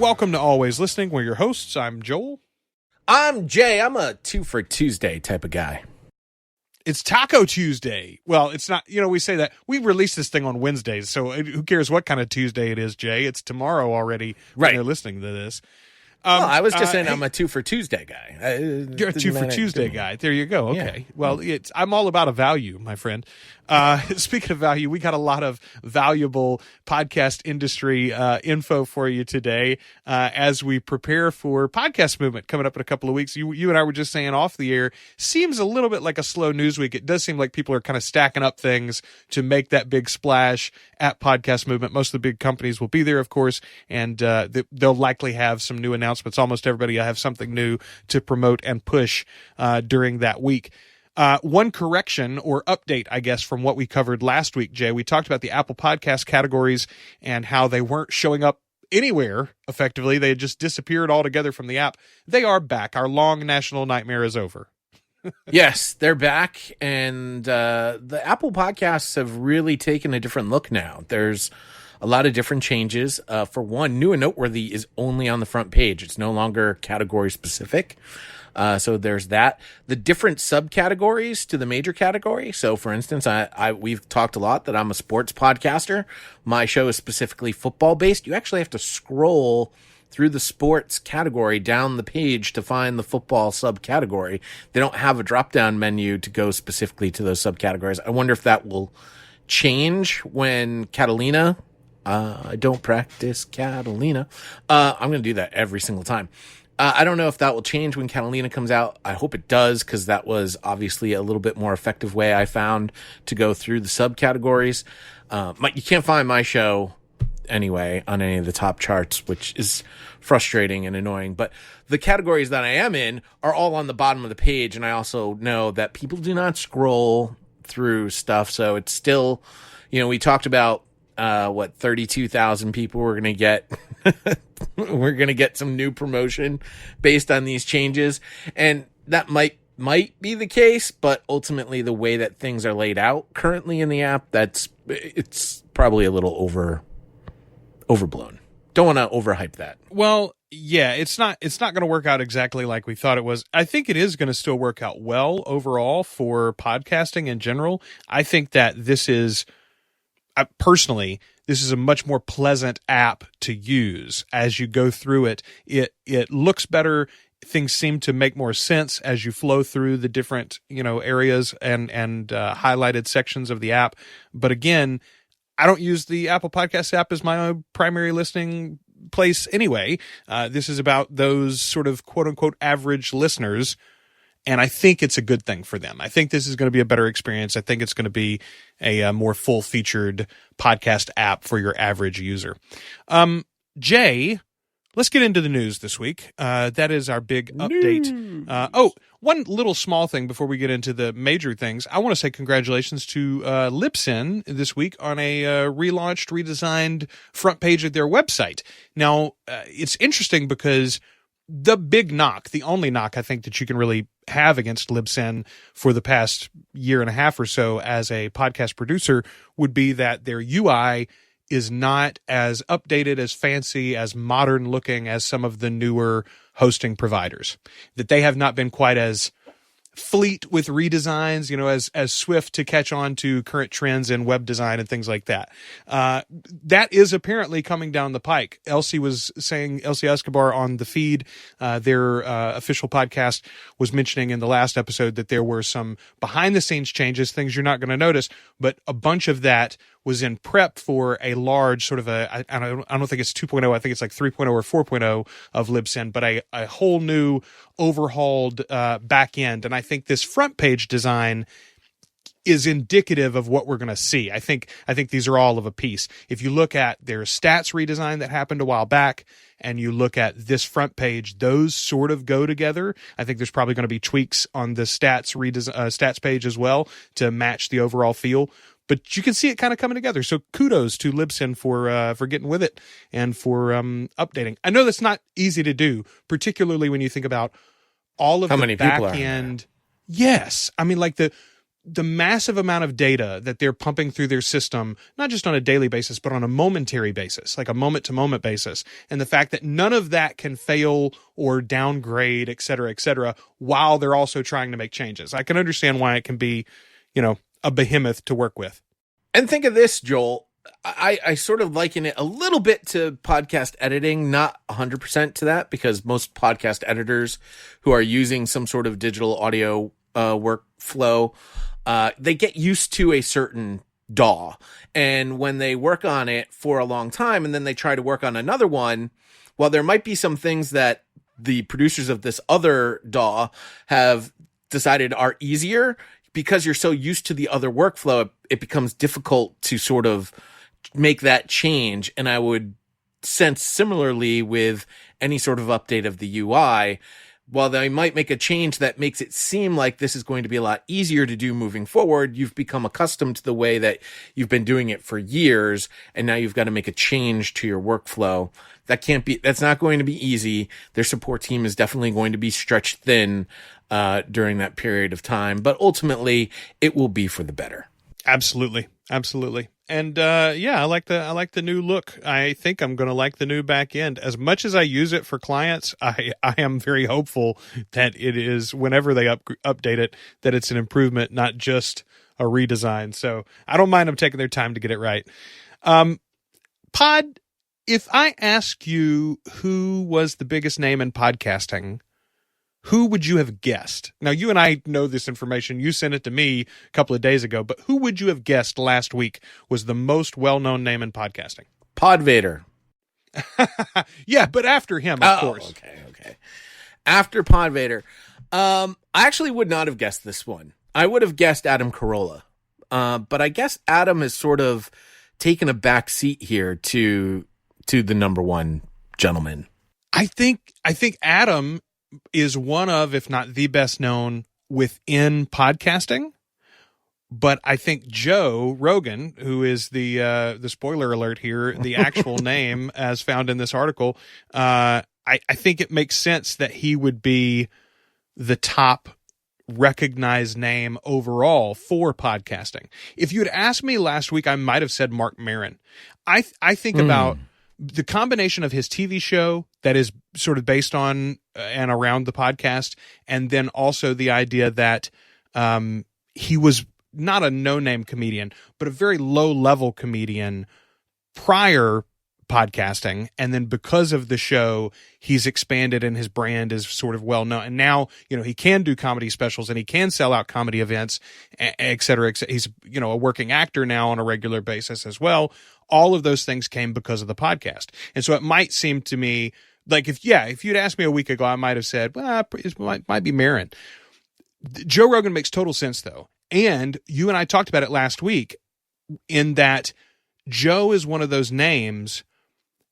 Welcome to Always Listening. We're your hosts. I'm Joel. I'm Jay. I'm a 2 for Tuesday type of guy. It's Taco Tuesday. Well, it's not, we say that. We release this thing on Wednesdays, so who cares what kind of Tuesday it is, Jay? It's tomorrow already when you're listening to this. I was just saying I'm a 2 for Tuesday guy. You're a 2 for Tuesday guy. There you go. Okay. Yeah. Well, I'm all about a value, my friend. Speaking of value, we got a lot of valuable podcast industry info for you today as we prepare for Podcast Movement coming up in a couple of weeks. You and I were just saying off the air, seems a little bit like a slow news week. It does seem like people are kind of stacking up things to make that big splash at Podcast Movement. Most of the big companies will be there, of course, and they'll likely have some new announcements. Almost everybody will have something new to promote and push during that week. One correction or update, I guess, from what we covered last week, Jay. We talked about the Apple Podcast categories and how they weren't showing up anywhere, effectively. They had just disappeared altogether from the app. They are back. Our long national nightmare is over. Yes, they're back, and the Apple Podcasts have really taken a different look now. There's a lot of different changes. For one, new and noteworthy is only on the front page. It's no longer category specific. So there's that. The different subcategories to the major category. So for instance, we've talked a lot that I'm a sports podcaster. My show is specifically football based. You actually have to scroll through the sports category down the page to find the football subcategory. They don't have a drop down menu to go specifically to those subcategories. I wonder if that will change when Catalina, I don't practice Catalina. I'm going to do that every single time. I don't know if that will change when Catalina comes out. I hope it does, because that was obviously a little bit more effective way I found to go through the subcategories. You can't find my show anyway on any of the top charts, which is frustrating and annoying. But the categories that I am in are all on the bottom of the page, and I also know that people do not scroll through stuff. So it's still, we talked about 32,000 people we're going to get. We're going to get some new promotion based on these changes, and that might be the case, but ultimately the way that things are laid out currently in the app, it's probably a little overblown. Don't want to overhype that. Well, yeah, it's not going to work out exactly like we thought it was. I think it is going to still work out well overall for podcasting in general. I think that this is personally, this is a much more pleasant app to use as you go through it. It looks better. Things seem to make more sense as you flow through the different, areas and highlighted sections of the app. But again, I don't use the Apple Podcast app as my primary listening place anyway. This is about those sort of quote unquote average listeners. And I think it's a good thing for them. I think this is going to be a better experience. I think it's going to be a more full-featured podcast app for your average user. Jay, let's get into the news this week. That is our big update. One little small thing before we get into the major things. I want to say congratulations to Libsyn this week on a relaunched, redesigned front page of their website. Now, it's interesting because the big knock, the only knock I think that you can really have against Libsyn for the past year and a half or so as a podcast producer would be that their UI is not as updated, as fancy, as modern looking as some of the newer hosting providers. That they have not been quite as fleet with redesigns, as swift to catch on to current trends in web design and things like that. That is apparently coming down the pike. Elsie Escobar on the feed, their official podcast, was mentioning in the last episode that there were some behind the scenes changes, things you're not going to notice, but a bunch of that was in prep for a large sort of I don't think it's 2.0. I think it's like 3.0 or 4.0 of Libsyn, but a whole new overhauled back end. And I think this front page design is indicative of what we're going to see. I think these are all of a piece. If you look at their stats redesign that happened a while back, and you look at this front page, those sort of go together. I think there's probably going to be tweaks on the stats page as well to match the overall feel. But you can see it kind of coming together. So kudos to Libsyn for getting with it and for updating. I know that's not easy to do, particularly when you think about all of the back end. Yes, I mean, like the massive amount of data that they're pumping through their system, not just on a daily basis, but on a momentary basis, like a moment to moment basis. And the fact that none of that can fail or downgrade, et cetera, while they're also trying to make changes. I can understand why it can be, a behemoth to work with. And think of this, Joel. I sort of liken it a little bit to podcast editing, not 100% to that, because most podcast editors who are using some sort of digital audio workflow, they get used to a certain DAW. And when they work on it for a long time and then they try to work on another one, while there might be some things that the producers of this other DAW have decided are easier, because you're so used to the other workflow, it becomes difficult to sort of make that change. And I would sense similarly with any sort of update of the UI, while they might make a change that makes it seem like this is going to be a lot easier to do moving forward, you've become accustomed to the way that you've been doing it for years, and now you've got to make a change to your workflow. That's not going to be easy. Their support team is definitely going to be stretched thin during that period of time, but ultimately it will be for the better. Absolutely. And I like the new look. I think I'm going to like the new back end. As much as I use it for clients, I am very hopeful that it is, whenever they update it, that it's an improvement, not just a redesign. So I don't mind them taking their time to get it right. Pod, if I ask you who was the biggest name in podcasting, who would you have guessed? Now, you and I know this information. You sent it to me a couple of days ago, but who would you have guessed last week was the most well-known name in podcasting? Podvader. Yeah, but after him, of course. Okay. After Podvader. I actually would not have guessed this one. I would have guessed Adam Carolla. But I guess Adam has sort of taken a back seat here to the number one gentleman. I think Adam is one of, if not the best known within podcasting. But I think Joe Rogan, who is the spoiler alert here, the actual name as found in this article, I think it makes sense that he would be the top recognized name overall for podcasting. If you had asked me last week, I might have said Marc Maron. I think about the combination of his TV show that is sort of based on and around the podcast, and then also the idea that he was not a no-name comedian, but a very low-level comedian prior podcasting, and then because of the show, he's expanded and his brand is sort of well-known. And now, he can do comedy specials and he can sell out comedy events, et cetera, et cetera. He's, a working actor now on a regular basis as well. All of those things came because of the podcast. And so it might seem to me like if you'd asked me a week ago, I might have said, well, it might be Maron. Joe Rogan makes total sense though. And you and I talked about it last week in that Joe is one of those names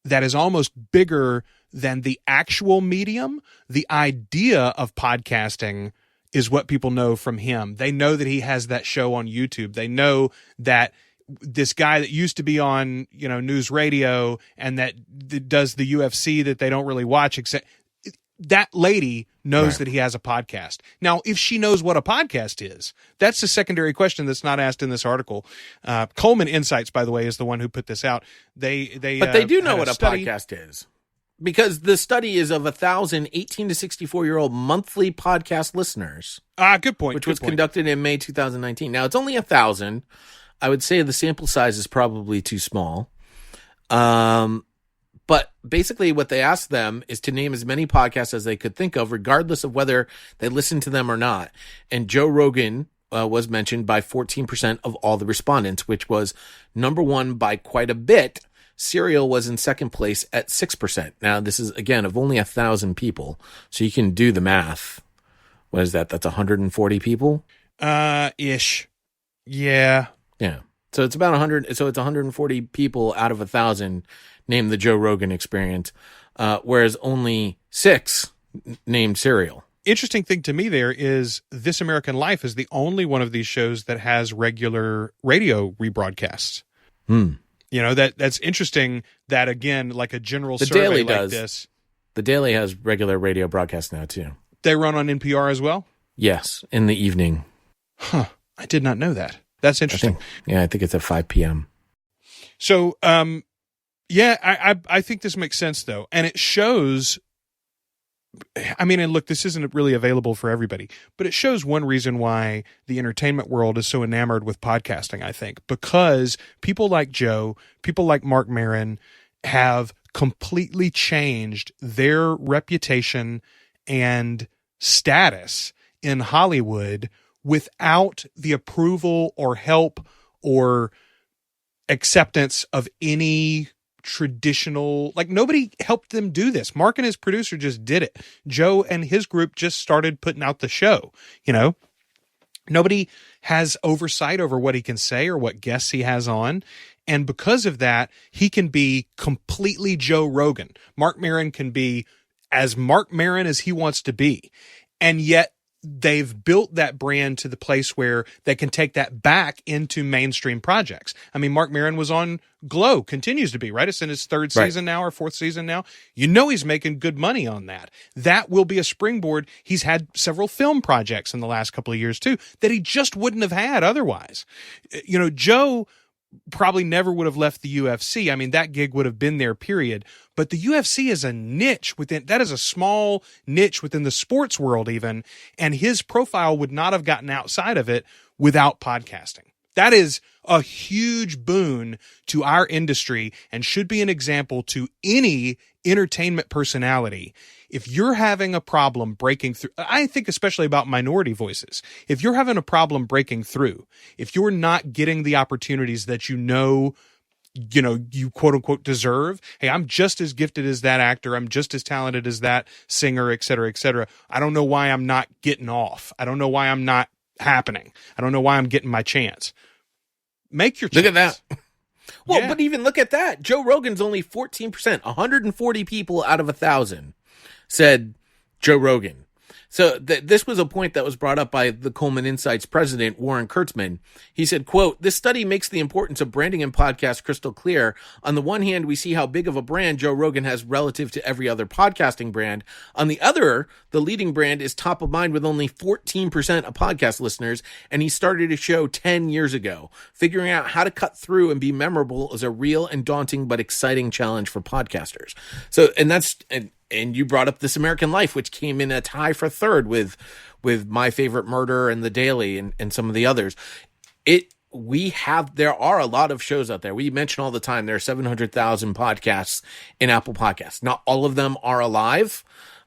that is almost bigger than the actual medium. The idea of podcasting is what people know from him. They know that he has that show on YouTube. They know that this guy that used to be on, news radio and that does the UFC that they don't really watch, except that lady knows that he has a podcast. Now, if she knows what a podcast is, that's a secondary question that's not asked in this article. Coleman Insights, by the way, is the one who put this out. But they do know what a podcast is, because the study is of 1,000 18 to 64-year-old monthly podcast listeners. Good point. Which was conducted in May 2019. Now, it's only 1,000. I would say the sample size is probably too small. But basically what they asked them is to name as many podcasts as they could think of, regardless of whether they listened to them or not. And Joe Rogan was mentioned by 14% of all the respondents, which was number one by quite a bit. Serial was in second place at 6%. Now, this is, again, of only 1,000 people. So you can do the math. What is that? That's 140 people? Ish. Yeah. Yeah. So it's about 100. So it's 140 people out of 1,000 named the Joe Rogan Experience, whereas only 6 named Serial. Interesting thing to me there is This American Life is the only one of these shows that has regular radio rebroadcasts. That's interesting that, again, like a general survey Daily like does. this. The Daily has regular radio broadcasts now, too. They run on NPR as well? Yes, in the evening. Huh. I did not know that. That's interesting. I think it's at 5 p.m. So, yeah, I think this makes sense though. And it shows, I mean, and look, this isn't really available for everybody, but it shows one reason why the entertainment world is so enamored with podcasting, I think, because people like Joe, people like Marc Maron have completely changed their reputation and status in Hollywood without the approval or help or acceptance of any traditional, like nobody helped them do this. Mark and his producer just did it. Joe and his group just started putting out the show. You know, nobody has oversight over what he can say or what guests he has on. And because of that, he can be completely Joe Rogan. Marc Maron can be as Marc Maron as he wants to be. And yet they've built that brand to the place where they can take that back into mainstream projects. I mean, Marc Maron was on Glow, continues to be, right? It's in his third season now or fourth season now. You know he's making good money on that. That will be a springboard. He's had several film projects in the last couple of years too that he just wouldn't have had otherwise. You know, Joe probably never would have left the UFC. I mean, that gig would have been there, period. But the UFC is a niche within, that is a small niche within the sports world even, and his profile would not have gotten outside of it without podcasting. That is a huge boon to our industry and should be an example to any entertainment personality. If you're having a problem breaking through, I think especially about minority voices, if you're having a problem breaking through, if you're not getting the opportunities that you quote unquote deserve, hey, I'm just as gifted as that actor, I'm just as talented as that singer, et cetera, et cetera. I don't know why I'm not getting off. I don't know why I'm not happening. I don't know why I'm getting my chance. Make your chance. Look at that. Well, But even look at that. Joe Rogan's only 14%, 140 people out of 1,000 said Joe Rogan. So this was a point that was brought up by the Coleman Insights president, Warren Kurtzman. He said, quote, "This study makes the importance of branding in podcasts crystal clear. On the one hand, we see how big of a brand Joe Rogan has relative to every other podcasting brand. On the other, the leading brand is top of mind with only 14% of podcast listeners, and he started a show 10 years ago. Figuring out how to cut through and be memorable is a real and daunting but exciting challenge for podcasters." So, and you brought up This American Life, which came in a tie for third with My Favorite Murder and The Daily and some of the others. There are a lot of shows out there. We mention all the time, there are 700,000 podcasts in Apple Podcasts. Not all of them are alive.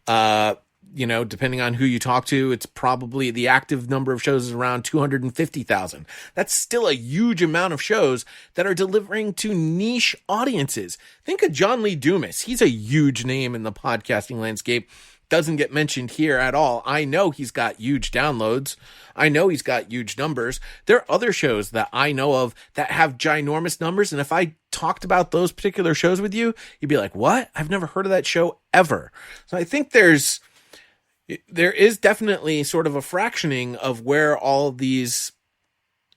Depending on who you talk to, it's probably the active number of shows is around 250,000. That's still a huge amount of shows that are delivering to niche audiences. Think of John Lee Dumas. He's a huge name in the podcasting landscape. Doesn't get mentioned here at all. I know he's got huge downloads. I know he's got huge numbers. There are other shows that I know of that have ginormous numbers. And if I talked about those particular shows with you, you'd be like, what? I've never heard of that show ever. So I think there is definitely sort of a fractioning of where all of these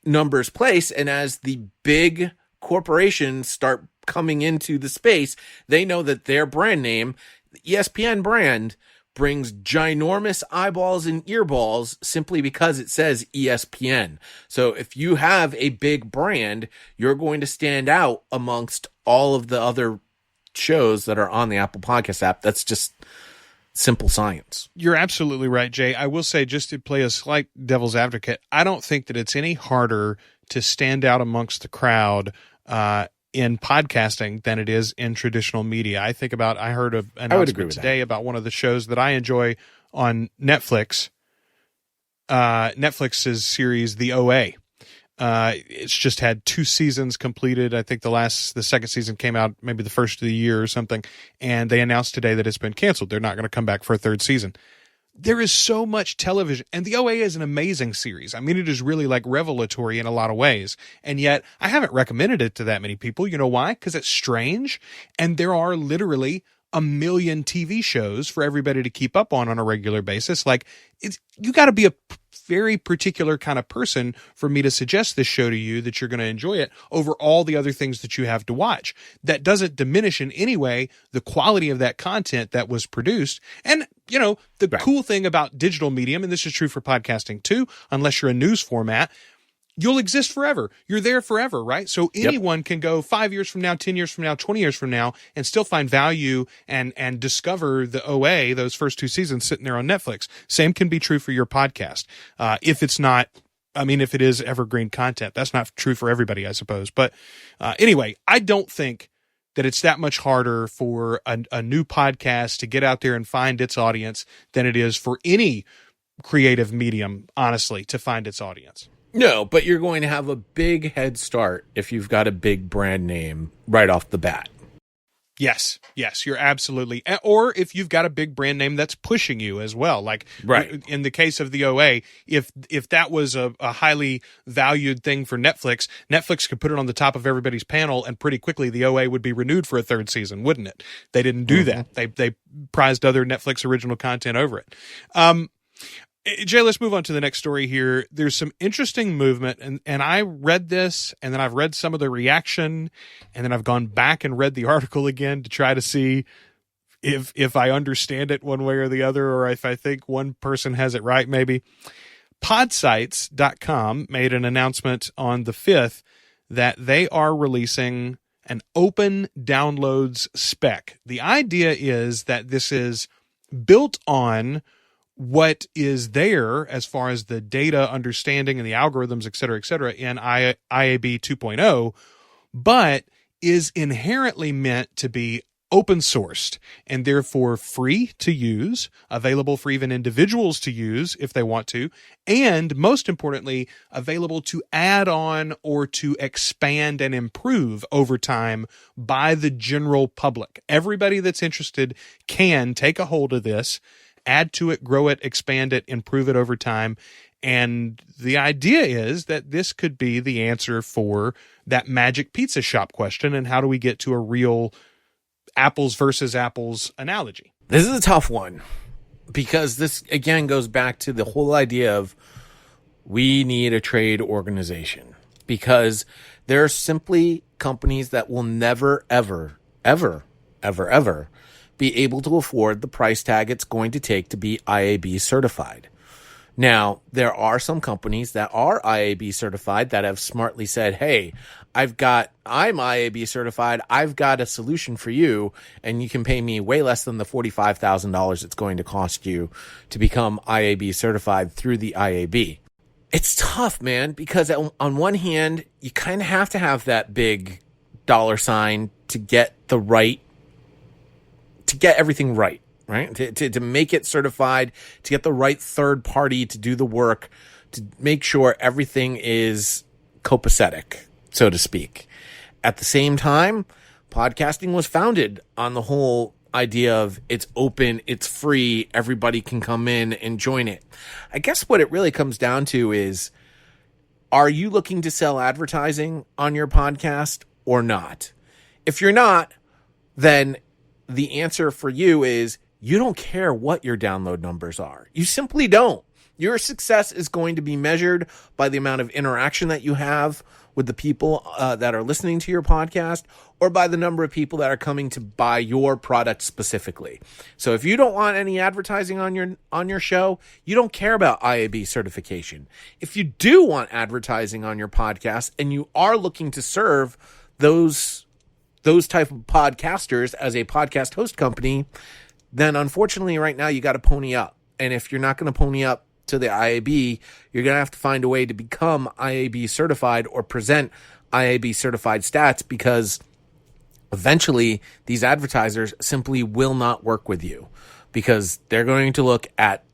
numbers place. And as the big corporations start coming into the space, they know that their brand name, the ESPN brand, brings ginormous eyeballs and earballs simply because it says ESPN. So if you have a big brand, you're going to stand out amongst all of the other shows that are on the Apple Podcast app. That's just simple science. You're absolutely right, Jay. I will say, just to play a slight devil's advocate, I don't think that it's any harder to stand out amongst the crowd in podcasting than it is in traditional media. I heard an announcement today about one of the shows that I enjoy on Netflix. Netflix's series, The OA. It's just had 2 seasons completed. I think the second season came out maybe the first of the year or something. And they announced today that it's been canceled. They're not going to come back for a 3rd season. There is so much television, and the OA is an amazing series. I mean, it is really like revelatory in a lot of ways. And yet I haven't recommended it to that many people. You know why? Because it's strange. And there are literally a million TV shows for everybody to keep up on a regular basis. Like, you got to be a very particular kind of person for me to suggest this show to you that you're going to enjoy it over all the other things that you have to watch. That doesn't diminish in any way the quality of that content that was produced. And, the cool thing about digital medium, and this is true for podcasting too, unless you're a news format, you'll exist forever. You're there forever, right? So anyone can go 5 years from now, 10 years from now, 20 years from now, and still find value and discover the OA, those first 2 seasons sitting there on Netflix. Same can be true for your podcast. If it's not, if it is evergreen content, that's not true for everybody, I suppose. But anyway, I don't think that it's that much harder for a new podcast to get out there and find its audience than it is for any creative medium, honestly, to find its audience. No, but you're going to have a big head start if you've got a big brand name right off the bat. Yes, you're absolutely. Or if you've got a big brand name that's pushing you as well. Like in the case of the OA, if that was a highly valued thing for Netflix, Netflix could put it on the top of everybody's panel, and pretty quickly the OA would be renewed for a 3rd season, wouldn't it? They didn't do that. They prized other Netflix original content over it. Jay, let's move on to the next story here. There's some interesting movement, and I read this, and then I've read some of the reaction, and then I've gone back and read the article again to try to see if I understand it one way or the other, or if I think one person has it right, maybe. Podsites.com made an announcement on the 5th that they are releasing an open downloads spec. The idea is that this is built on what is there as far as the data understanding and the algorithms, et cetera, in IAB 2.0, but is inherently meant to be open sourced and therefore free to use, available for even individuals to use if they want to, and most importantly, available to add on or to expand and improve over time by the general public. Everybody that's interested can take a hold of this, add to it, grow it, expand it, improve it over time. And the idea is that this could be the answer for that magic pizza shop question, and how do we get to a real apples versus apples analogy? This is a tough one, because this, again, goes back to the whole idea of we need a trade organization, because there are simply companies that will never, ever, ever, ever, ever be able to afford the price tag it's going to take to be IAB certified. Now, there are some companies that are IAB certified that have smartly said, hey, I'm IAB certified, I've got a solution for you, and you can pay me way less than the $45,000 it's going to cost you to become IAB certified through the IAB. It's tough, man, because on one hand, you kind of have to have that big dollar sign to get everything right? To make it certified, to get the right third party to do the work, to make sure everything is copacetic, so to speak. At the same time, podcasting was founded on the whole idea of it's open, it's free, everybody can come in and join it. I guess what it really comes down to is, are you looking to sell advertising on your podcast or not? If you're not, then the answer for you is you don't care what your download numbers are. You simply don't. Your success is going to be measured by the amount of interaction that you have with the people that are listening to your podcast, or by the number of people that are coming to buy your product specifically. So if you don't want any advertising on your show, you don't care about IAB certification. If you do want advertising on your podcast and you are looking to serve those type of podcasters as a podcast host company, then unfortunately right now you got to pony up. And if you're not going to pony up to the IAB, you're going to have to find a way to become IAB certified or present IAB certified stats, because eventually these advertisers simply will not work with you, because they're going to look at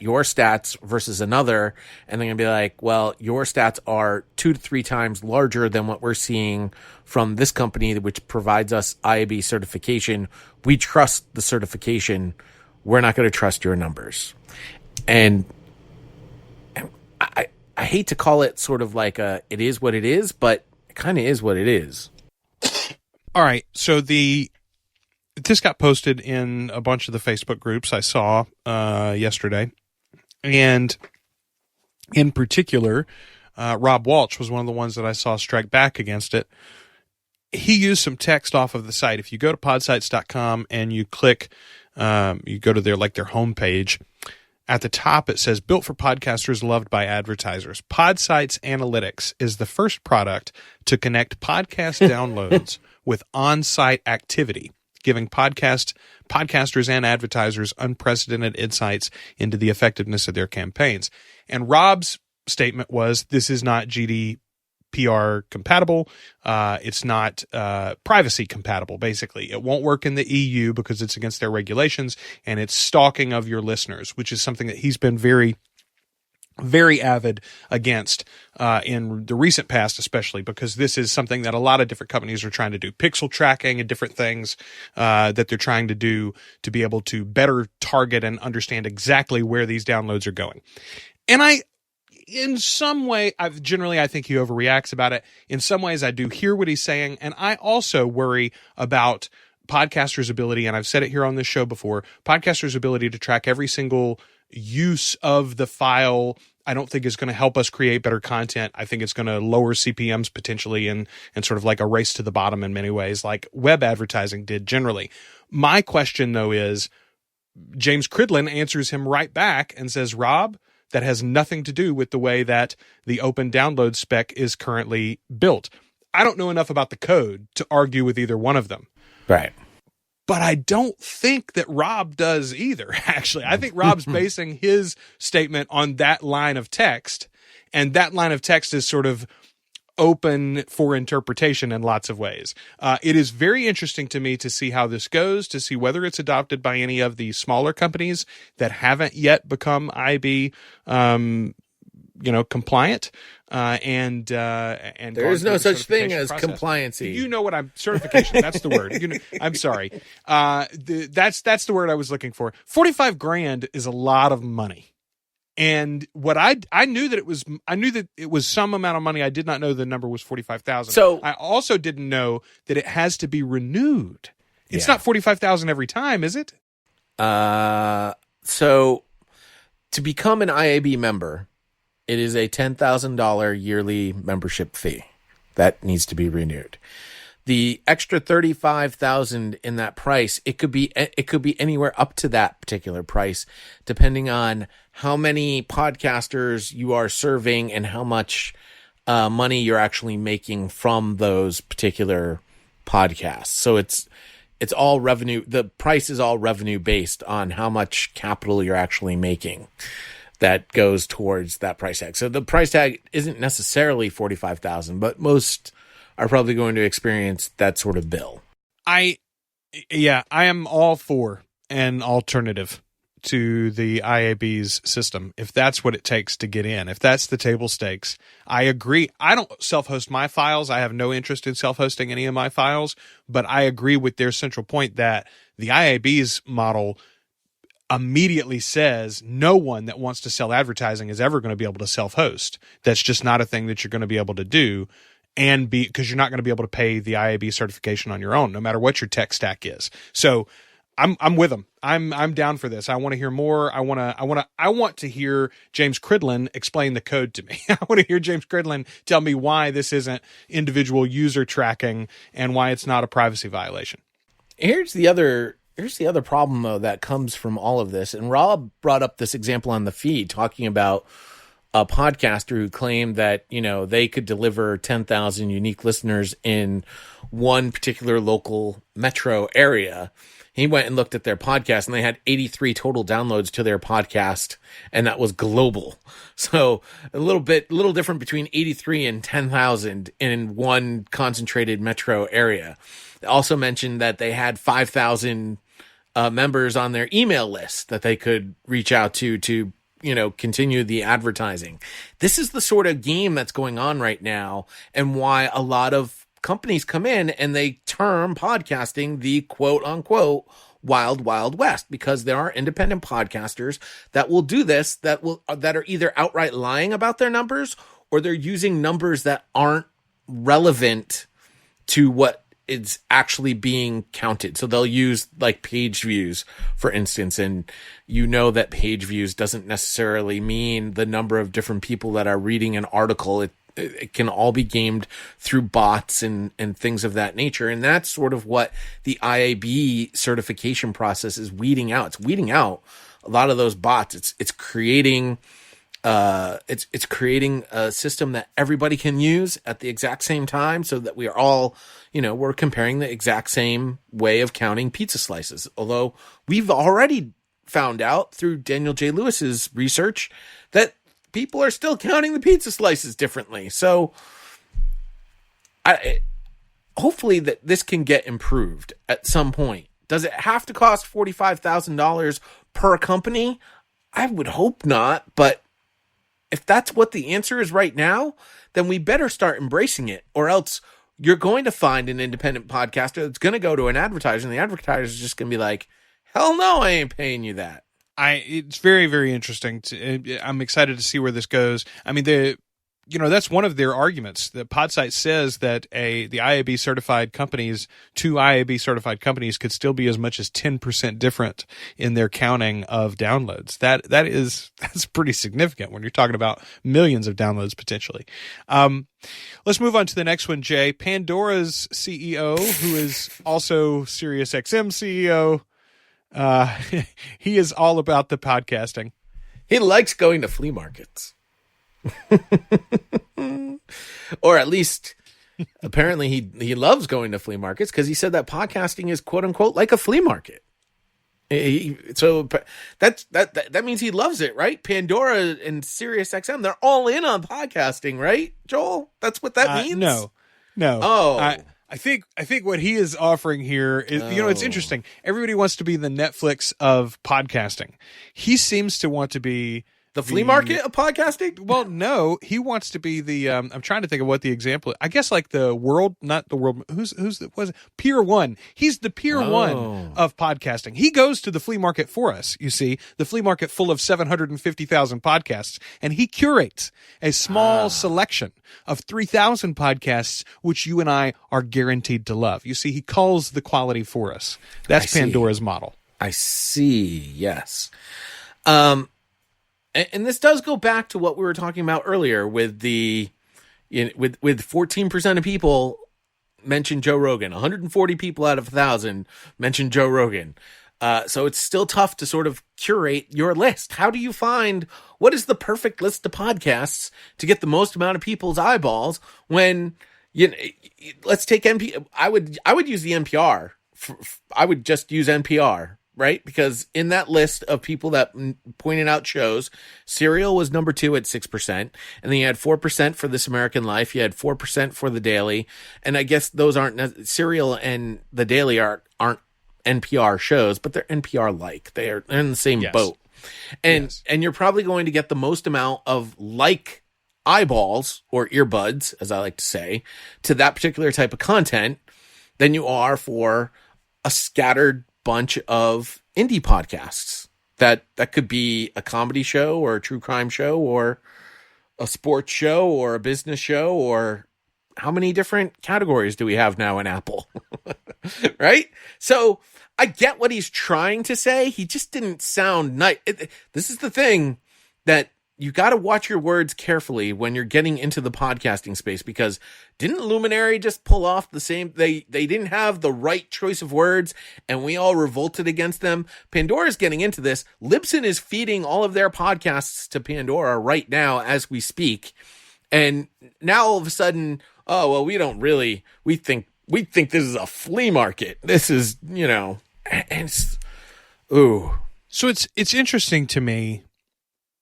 your stats versus another, and they're going to be like, well, your stats are 2 to 3 times larger than what we're seeing from this company, which provides us IAB certification. We trust the certification. We're not going to trust your numbers. And I hate to call it sort of like it is what it is, but it kind of is what it is. All right. So this got posted in a bunch of the Facebook groups I saw yesterday. And in particular, Rob Walsh was one of the ones that I saw strike back against it. He used some text off of the site. If you go to podsites.com and you click, you go to their homepage, At the top, it says, built for podcasters loved by advertisers. Podsights Analytics is the first product to connect podcast downloads with on-site activity, giving podcasters and advertisers unprecedented insights into the effectiveness of their campaigns. And Rob's statement was, this is not GDPR compatible. It's not privacy compatible, basically. It won't work in the EU because it's against their regulations, and it's stalking of your listeners, which is something that he's been very, very avid against in the recent past, especially because this is something that a lot of different companies are trying to do. Pixel tracking and different things that they're trying to do to be able to better target and understand exactly where these downloads are going. And in some way, I think he overreacts about it. In some ways, I do hear what he's saying. And I also worry about podcasters' ability, and I've said it here on this show before, podcasters' ability to track every single use of the file. I don't think is going to help us create better content. I think it's going to lower CPMs potentially and sort of like a race to the bottom in many ways, like web advertising did generally. My question, though, is James Cridland answers him right back and says, Rob, that has nothing to do with the way that the open download spec is currently built. I don't know enough about the code to argue with either one of them. Right. But I don't think that Rob does either, actually. I think Rob's basing his statement on that line of text, and that line of text is sort of open for interpretation in lots of ways. It is very interesting to me to see how this goes, to see whether it's adopted by any of the smaller companies that haven't yet become IB compliant. And there is no such thing as compliancy. You know what certification. That's the word. I'm sorry. That's the word I was looking for. $45,000 is a lot of money. And what I knew that it was some amount of money. I did not know the number was 45,000. So I also didn't know that it has to be renewed. It's not 45,000 every time, is it? So to become an IAB member, it is a $10,000 yearly membership fee that needs to be renewed. The extra $35,000 in that price, it could be anywhere up to that particular price, depending on how many podcasters you are serving and how much money you're actually making from those particular podcasts. So it's all revenue. The price is all revenue based on how much capital you're actually making that goes towards that price tag. So the price tag isn't necessarily $45,000, but most are probably going to experience that sort of bill. I am all for an alternative to the IAB's system. If that's what it takes to get in, if that's the table stakes, I agree. I don't self-host my files. I have no interest in self-hosting any of my files, but I agree with their central point that the IAB's model immediately says no one that wants to sell advertising is ever going to be able to self-host. That's just not a thing that you're going to be able to do. And because you're not going to be able to pay the IAB certification on your own, no matter what your tech stack is. So I'm with them. I'm down for this. I want to hear more. I want to hear James Cridland explain the code to me. I want to hear James Cridland tell me why this isn't individual user tracking and why it's not a privacy violation. Here's the other problem though that comes from all of this. And Rob brought up this example on the feed talking about a podcaster who claimed that, they could deliver 10,000 unique listeners in one particular local metro area. He went and looked at their podcast and they had 83 total downloads to their podcast, and that was global. So a little different between 83 and 10,000 in one concentrated metro area. They also mentioned that they had 5,000 members on their email list that they could reach out to continue the advertising. This is the sort of game that's going on right now, and why a lot of companies come in and they term podcasting the quote unquote wild, wild west, because there are independent podcasters that will do this, that are either outright lying about their numbers, or they're using numbers that aren't relevant to what is actually being counted. So they'll use like page views, for instance, and that page views doesn't necessarily mean the number of different people that are reading an article. It can all be gamed through bots and things of that nature. And that's sort of what the IAB certification process is weeding out. It's weeding out a lot of those bots, it's creating it's creating a system that everybody can use at the exact same time, so that we are all, we're comparing the exact same way of counting pizza slices. Although we've already found out through Daniel J. Lewis's research that people are still counting the pizza slices differently. So hopefully that this can get improved at some point. Does it have to cost $45,000 per company? I would hope not, but if that's what the answer is right now, then we better start embracing it, or else you're going to find an independent podcaster that's going to go to an advertiser, and the advertiser is just going to be like, hell no, I ain't paying you that. It's very, very interesting. I'm excited to see where this goes. I mean, that's one of their arguments. The Podsite says that the IAB certified companies, two IAB certified companies, could still be as much as 10% different in their counting of downloads. That's pretty significant when you're talking about millions of downloads potentially. Let's move on to the next one, Jay. Pandora's CEO, who is also SiriusXM CEO, he is all about the podcasting. He likes going to flea markets. Or at least apparently he loves going to flea markets, because he said that podcasting is quote unquote like a flea market. So that means he loves it, right? Pandora and SiriusXM, they're all in on podcasting, right, Joel? That's what that means? No. Oh. I think what he is offering here is, it's interesting. Everybody wants to be the Netflix of podcasting. He seems to want to be the flea market of podcasting? Well, no, he wants to be the. I'm trying to think of what the example. I guess like the world, not the world. Was it Pier 1? He's the Pier 1 of podcasting. He goes to the flea market for us. You see, the flea market full of 750,000 podcasts, and he curates a small selection of 3,000 podcasts, which you and I are guaranteed to love. You see, he calls the quality for us. That's Pandora's model. I see. Yes. And this does go back to what we were talking about earlier with with 14% of people mention Joe Rogan, 140 people out of 1,000 mention Joe Rogan. So it's still tough to sort of curate your list. How do you find what is the perfect list of podcasts to get the most amount of people's eyeballs when let's take NPR. I would use the NPR. I would just use NPR. Right? Because in that list of people that pointed out shows, Serial was number 2 at 6%. And then you had 4% for This American Life. You had 4% for The Daily. And I guess those aren't, Serial and The Daily aren't NPR shows, but they're NPR-like. They're in the same boat. And you're probably going to get the most amount of eyeballs or earbuds, as I like to say, to that particular type of content than you are for a scattered bunch of indie podcasts that could be a comedy show or a true crime show or a sports show or a business show, or how many different categories do we have now in Apple? Right? So I get what he's trying to say. He just didn't sound nice. This is the thing that you got to watch your words carefully when you're getting into the podcasting space, because didn't Luminary just pull off the same? They didn't have the right choice of words and we all revolted against them. Pandora's getting into this. Libsyn is feeding all of their podcasts to Pandora right now as we speak. And now all of a sudden, oh, well, we think this is a flea market. This is, and it's, ooh. So it's interesting to me.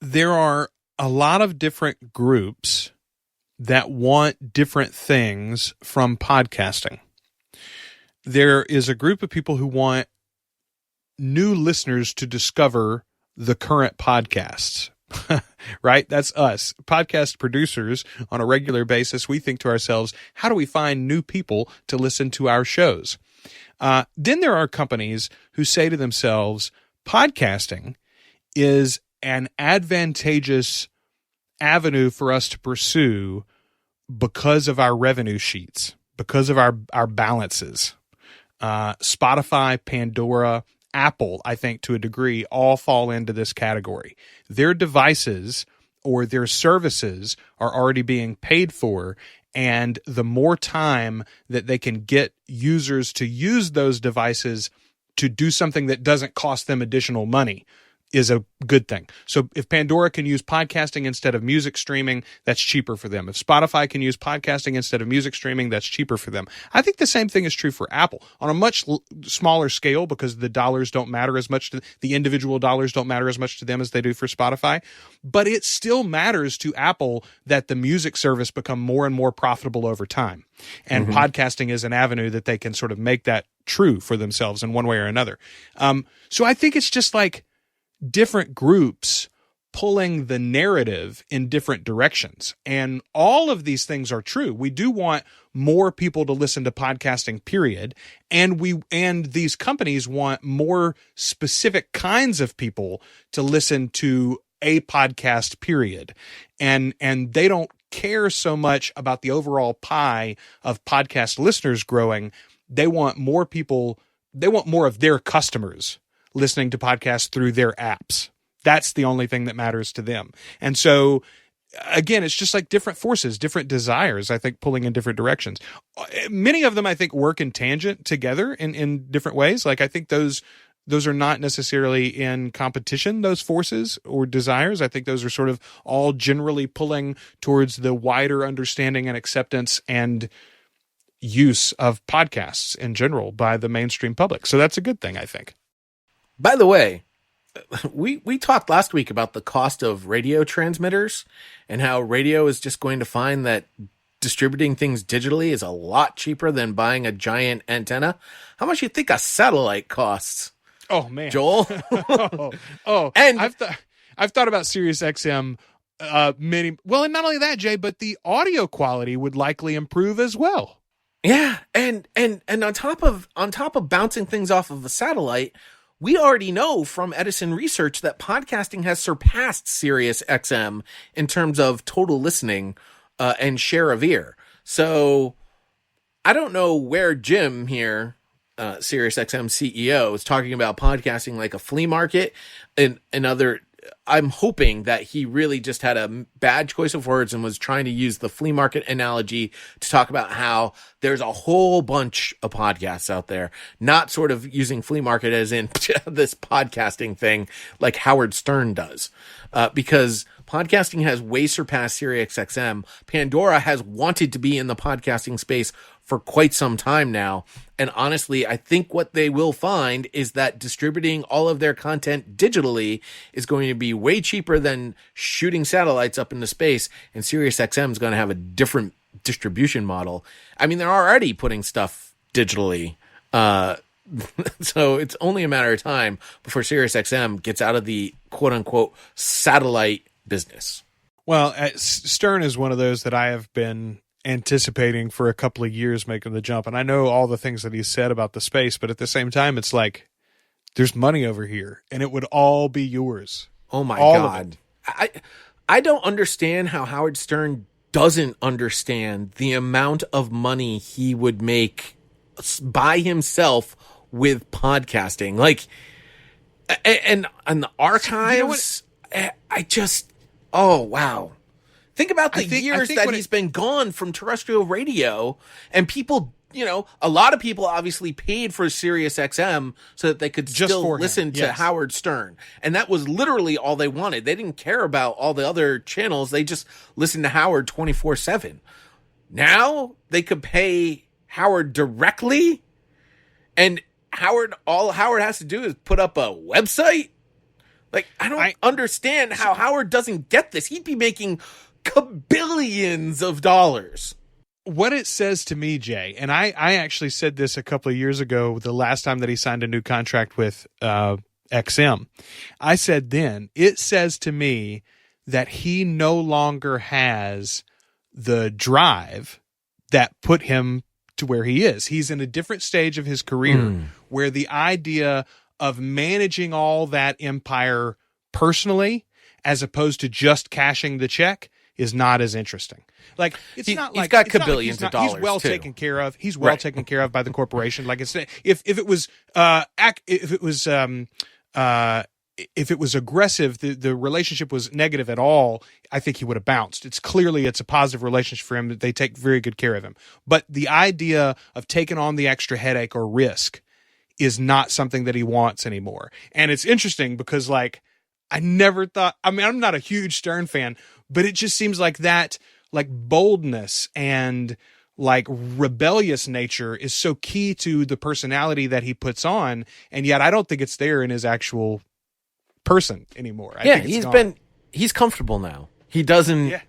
There are a lot of different groups that want different things from podcasting. There is a group of people who want new listeners to discover the current podcasts, right? That's us, podcast producers on a regular basis. We think to ourselves, how do we find new people to listen to our shows? Then there are companies who say to themselves, podcasting is an advantageous avenue for us to pursue because of our revenue sheets, because of our balances. Spotify, Pandora, Apple, I think to a degree, all fall into this category. Their devices or their services are already being paid for, and the more time that they can get users to use those devices to do something that doesn't cost them additional money, is a good thing. So if Pandora can use podcasting instead of music streaming, that's cheaper for them. If Spotify can use podcasting instead of music streaming, that's cheaper for them. I think the same thing is true for Apple on a much smaller scale, because the dollars don't matter as much the individual dollars don't matter as much to them as they do for Spotify. But it still matters to Apple that the music service become more and more profitable over time. And podcasting is an avenue that they can sort of make that true for themselves in one way or another. So I think it's just like different groups pulling the narrative in different directions. And all of these things are true. We do want more people to listen to podcasting, period. And these companies want more specific kinds of people to listen to a podcast, period. And they don't care so much about the overall pie of podcast listeners growing. They want more people, they want more of their customers listening to podcasts through their apps. That's the only thing that matters to them. And so, again, it's just like different forces, different desires, I think, pulling in different directions. Many of them, I think, work in tangent together in different ways. Like, I think those are not necessarily in competition, those forces or desires. I think those are sort of all generally pulling towards the wider understanding and acceptance and use of podcasts in general by the mainstream public. So that's a good thing, I think. By the way, we talked last week about the cost of radio transmitters and how radio is just going to find that distributing things digitally is a lot cheaper than buying a giant antenna. How much do you think a satellite costs? Oh man, Joel. And I've thought about SiriusXM well, and not only that, Jay, but the audio quality would likely improve as well. Yeah, and on top of bouncing things off of a satellite, we already know from Edison research that podcasting has surpassed SiriusXM in terms of total listening and share of ear. So I don't know where Jim here, SiriusXM CEO, is talking about podcasting like a flea market and other. I'm hoping that he really just had a bad choice of words and was trying to use the flea market analogy to talk about how there's a whole bunch of podcasts out there, not sort of using flea market as in this podcasting thing like Howard Stern does, because podcasting has way surpassed SiriusXM. Pandora has wanted to be in the podcasting space for quite some time now. And honestly, I think what they will find is that distributing all of their content digitally is going to be way cheaper than shooting satellites up into space. And SiriusXM is going to have a different distribution model. I mean, they're already putting stuff digitally. So it's only a matter of time before SiriusXM gets out of the quote unquote satellite business. Well, Stern is one of those that I have been anticipating for a couple of years making the jump. And I know all the things that he said about the space, but at the same time, it's like, there's money over here and it would all be yours. Oh my God. I don't understand how Howard Stern doesn't understand the amount of money he would make by himself with podcasting. Like, and the archives, I just, oh, wow. Think about the years that he's been gone from terrestrial radio, and people, a lot of people obviously paid for SiriusXM so that they could still listen to Howard Stern. And that was literally all they wanted. They didn't care about all the other channels. They just listened to Howard 24/7. Now they could pay Howard directly, and all Howard has to do is put up a website. Like, I don't understand how Howard doesn't get this. He'd be making billions of dollars. What it says to me, Jay, and I actually said this a couple of years ago, the last time that he signed a new contract with XM. I said then, it says to me that he no longer has the drive that put him to where he is. He's in a different stage of his career where the idea of managing all that empire personally, as opposed to just cashing the check, is not as interesting. Like, it's not like he's got billions of dollars. He's well taken care of. He's well taken care of by the corporation. Like, it's if it was aggressive, the relationship was negative at all, I think he would have bounced. It's a positive relationship for him, that they take very good care of him. But the idea of taking on the extra headache or risk is not something that he wants anymore. And it's interesting because, like, I never thought, I mean, I'm not a huge Stern fan, but it just seems like that, like boldness and like rebellious nature is so key to the personality that he puts on. And yet I don't think it's there in his actual person anymore. I think he's comfortable now. He doesn't, Yeah.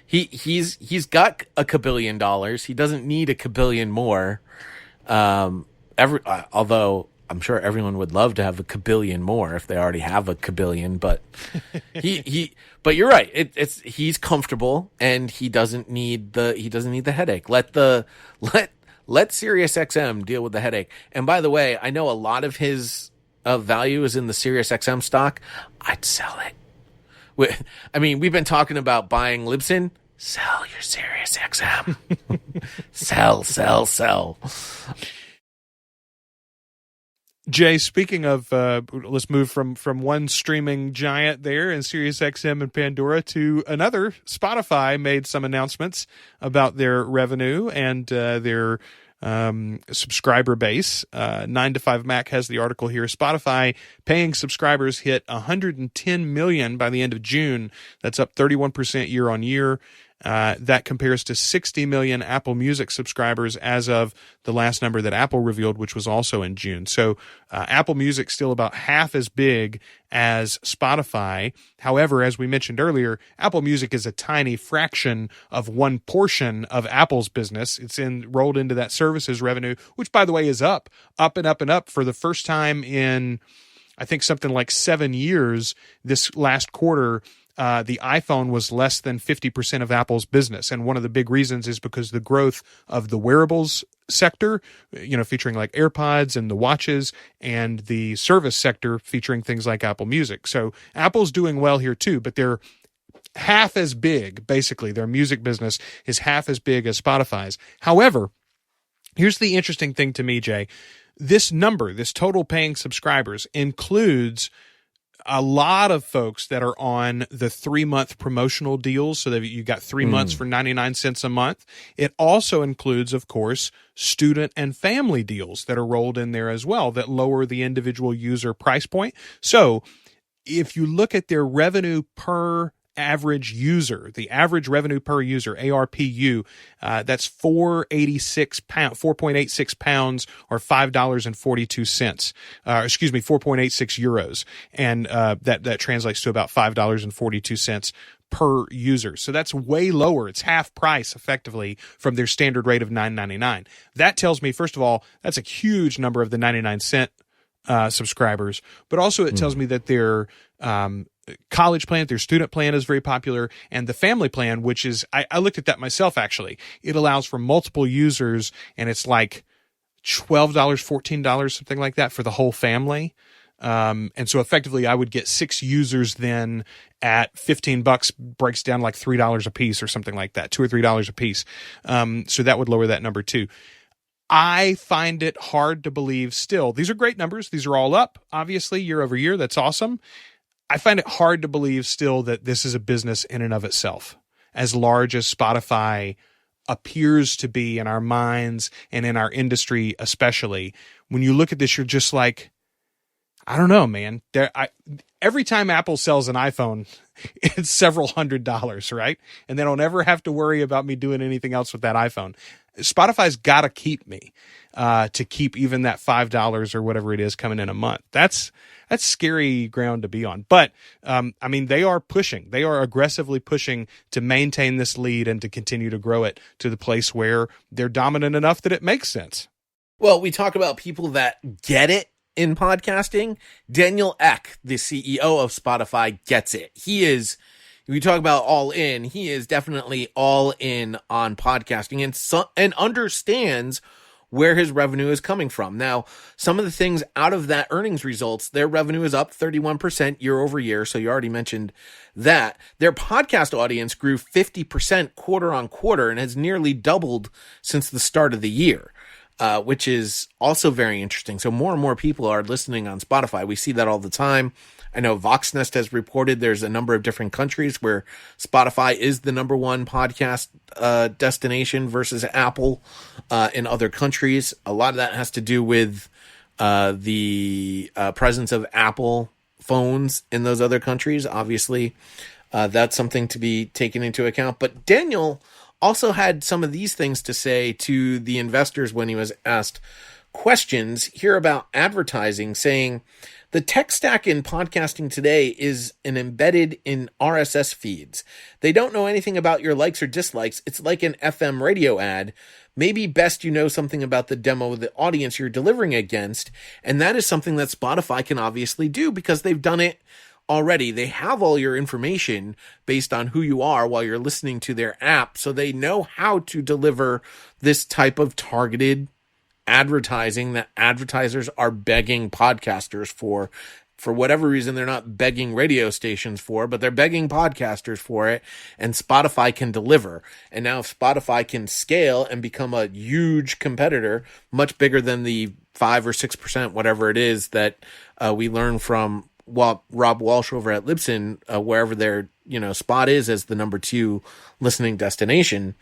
he's got a kabillion dollars. He doesn't need a kabillion more. Although I'm sure everyone would love to have a kabillion more if they already have a kabillion, but but you're right. He's comfortable and he doesn't need the headache. Let SiriusXM deal with the headache. And by the way, I know a lot of his value is in the SiriusXM stock. I'd sell it. I mean, we've been talking about buying Libsyn. Sell your SiriusXM. Sell. Jay, speaking of, let's move from one streaming giant there in SiriusXM and Pandora to another. Spotify made some announcements about their revenue and their subscriber base. 9to5Mac has the article here. Spotify paying subscribers hit 110 million by the end of June. That's up 31% year on year. That compares to 60 million Apple Music subscribers as of the last number that Apple revealed, which was also in June. So Apple Music still about half as big as Spotify. However, as we mentioned earlier, Apple Music is a tiny fraction of one portion of Apple's business. It's rolled into that services revenue, which, by the way, is up and up and up for the first time in, I think, something like 7 years. This last quarter, the iPhone was less than 50% of Apple's business. And one of the big reasons is because the growth of the wearables sector, featuring like AirPods and the watches, and the service sector featuring things like Apple Music. So Apple's doing well here too, but they're half as big, basically. Their music business is half as big as Spotify's. However, here's the interesting thing to me, Jay. This number, this total paying subscribers, includes a lot of folks that are on the 3-month promotional deals, so that you got 3 months for 99 cents a month. It also includes, of course, student and family deals that are rolled in there as well that lower the individual user price point. So if you look at their revenue per average user, the average revenue per user, ARPU, that's 4.86 pounds or $5.42. 4.86 euros. And that translates to about $5.42 per user. So that's way lower. It's half price effectively from their standard rate of $9.99. That tells me, first of all, that's a huge number of the 99-cent subscribers, but also it tells me that their college plan, their student plan is very popular, and the family plan, which is, I looked at that myself actually. It allows for multiple users, and it's like $12, $14, something like that for the whole family. And so effectively I would get 6 users then at $15, breaks down like $3 a piece or something like that, $2 or $3 a piece. So that would lower that number too. I find it hard to believe still. These are great numbers. These are all up, obviously, year over year. That's awesome. I find it hard to believe still that this is a business in and of itself, as large as Spotify appears to be in our minds and in our industry especially. When you look at this, you're just like, I don't know, man. Every time Apple sells an iPhone, it's several $100s, right? And they don't ever have to worry about me doing anything else with that iPhone. Spotify's got to keep me to keep even that $5 or whatever it is coming in a month. That's scary ground to be on. But, I mean, they are pushing. They are aggressively pushing to maintain this lead and to continue to grow it to the place where they're dominant enough that it makes sense. Well, we talk about people that get it in podcasting. Daniel Ek, the CEO of Spotify, gets it. We talk about all in. He is definitely all in on podcasting and understands where his revenue is coming from. Now, some of the things out of that earnings results, their revenue is up 31% year over year. So you already mentioned that. Their podcast audience grew 50% quarter on quarter and has nearly doubled since the start of the year, which is also very interesting. So more and more people are listening on Spotify. We see that all the time. I know Voxnest has reported there's a number of different countries where Spotify is the number one podcast destination versus Apple in other countries. A lot of that has to do with the presence of Apple phones in those other countries. Obviously, that's something to be taken into account. But Daniel also had some of these things to say to the investors when he was asked questions here about advertising, saying the tech stack in podcasting today is embedded in RSS feeds. They don't know anything about your likes or dislikes. It's like an FM radio ad. Maybe best you know something about the demo of the audience you're delivering against. And that is something that Spotify can obviously do because they've done it already. They have all your information based on who you are while you're listening to their app. So they know how to deliver this type of targeted advertising that advertisers are begging podcasters for whatever reason. They're not begging radio stations for, but they're begging podcasters for it, and Spotify can deliver. And now if Spotify can scale and become a huge competitor, much bigger than the 5 or 6%, whatever it is that we learn from Rob Walsh over at Libsyn, wherever their spot is as the number 2 listening destination,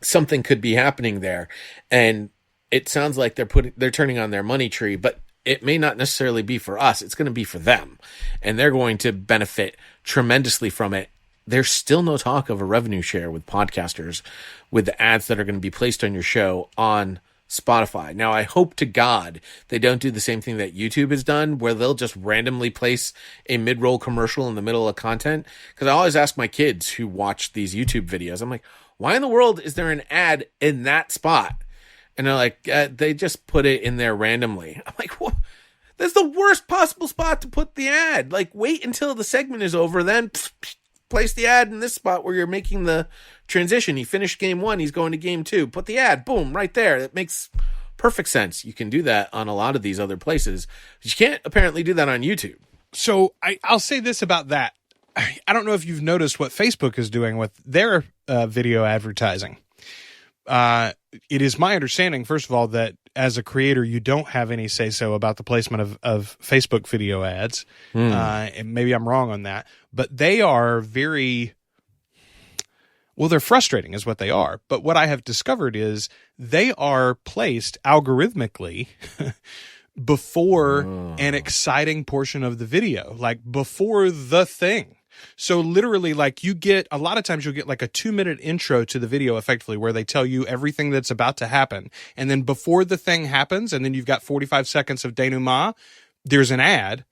something could be happening there. And it sounds like they're turning on their money tree, but it may not necessarily be for us. It's going to be for them, and they're going to benefit tremendously from it. There's still no talk of a revenue share with podcasters with the ads that are going to be placed on your show on Spotify. Now, I hope to God they don't do the same thing that YouTube has done, where they'll just randomly place a mid-roll commercial in the middle of content. Because I always ask my kids who watch these YouTube videos, I'm like, why in the world is there an ad in that spot? And they're like, they just put it in there randomly. I'm like, what? That's the worst possible spot to put the ad. Like, wait until the segment is over, then place the ad in this spot where you're making the transition. He finished game 1, he's going to game 2. Put the ad, boom, right there. That makes perfect sense. You can do that on a lot of these other places. But you can't apparently do that on YouTube. So I'll say this about that. I don't know if you've noticed what Facebook is doing with their video advertising. It is my understanding, first of all, that as a creator, you don't have any say-so about the placement of Facebook video ads. And maybe I'm wrong on that. But they are they're frustrating is what they are. But what I have discovered is they are placed algorithmically before an exciting portion of the video, like before the thing. So literally, like, a lot of times you'll get like a 2-minute intro to the video effectively where they tell you everything that's about to happen. And then before the thing happens, and then you've got 45 seconds of denouement, there's an ad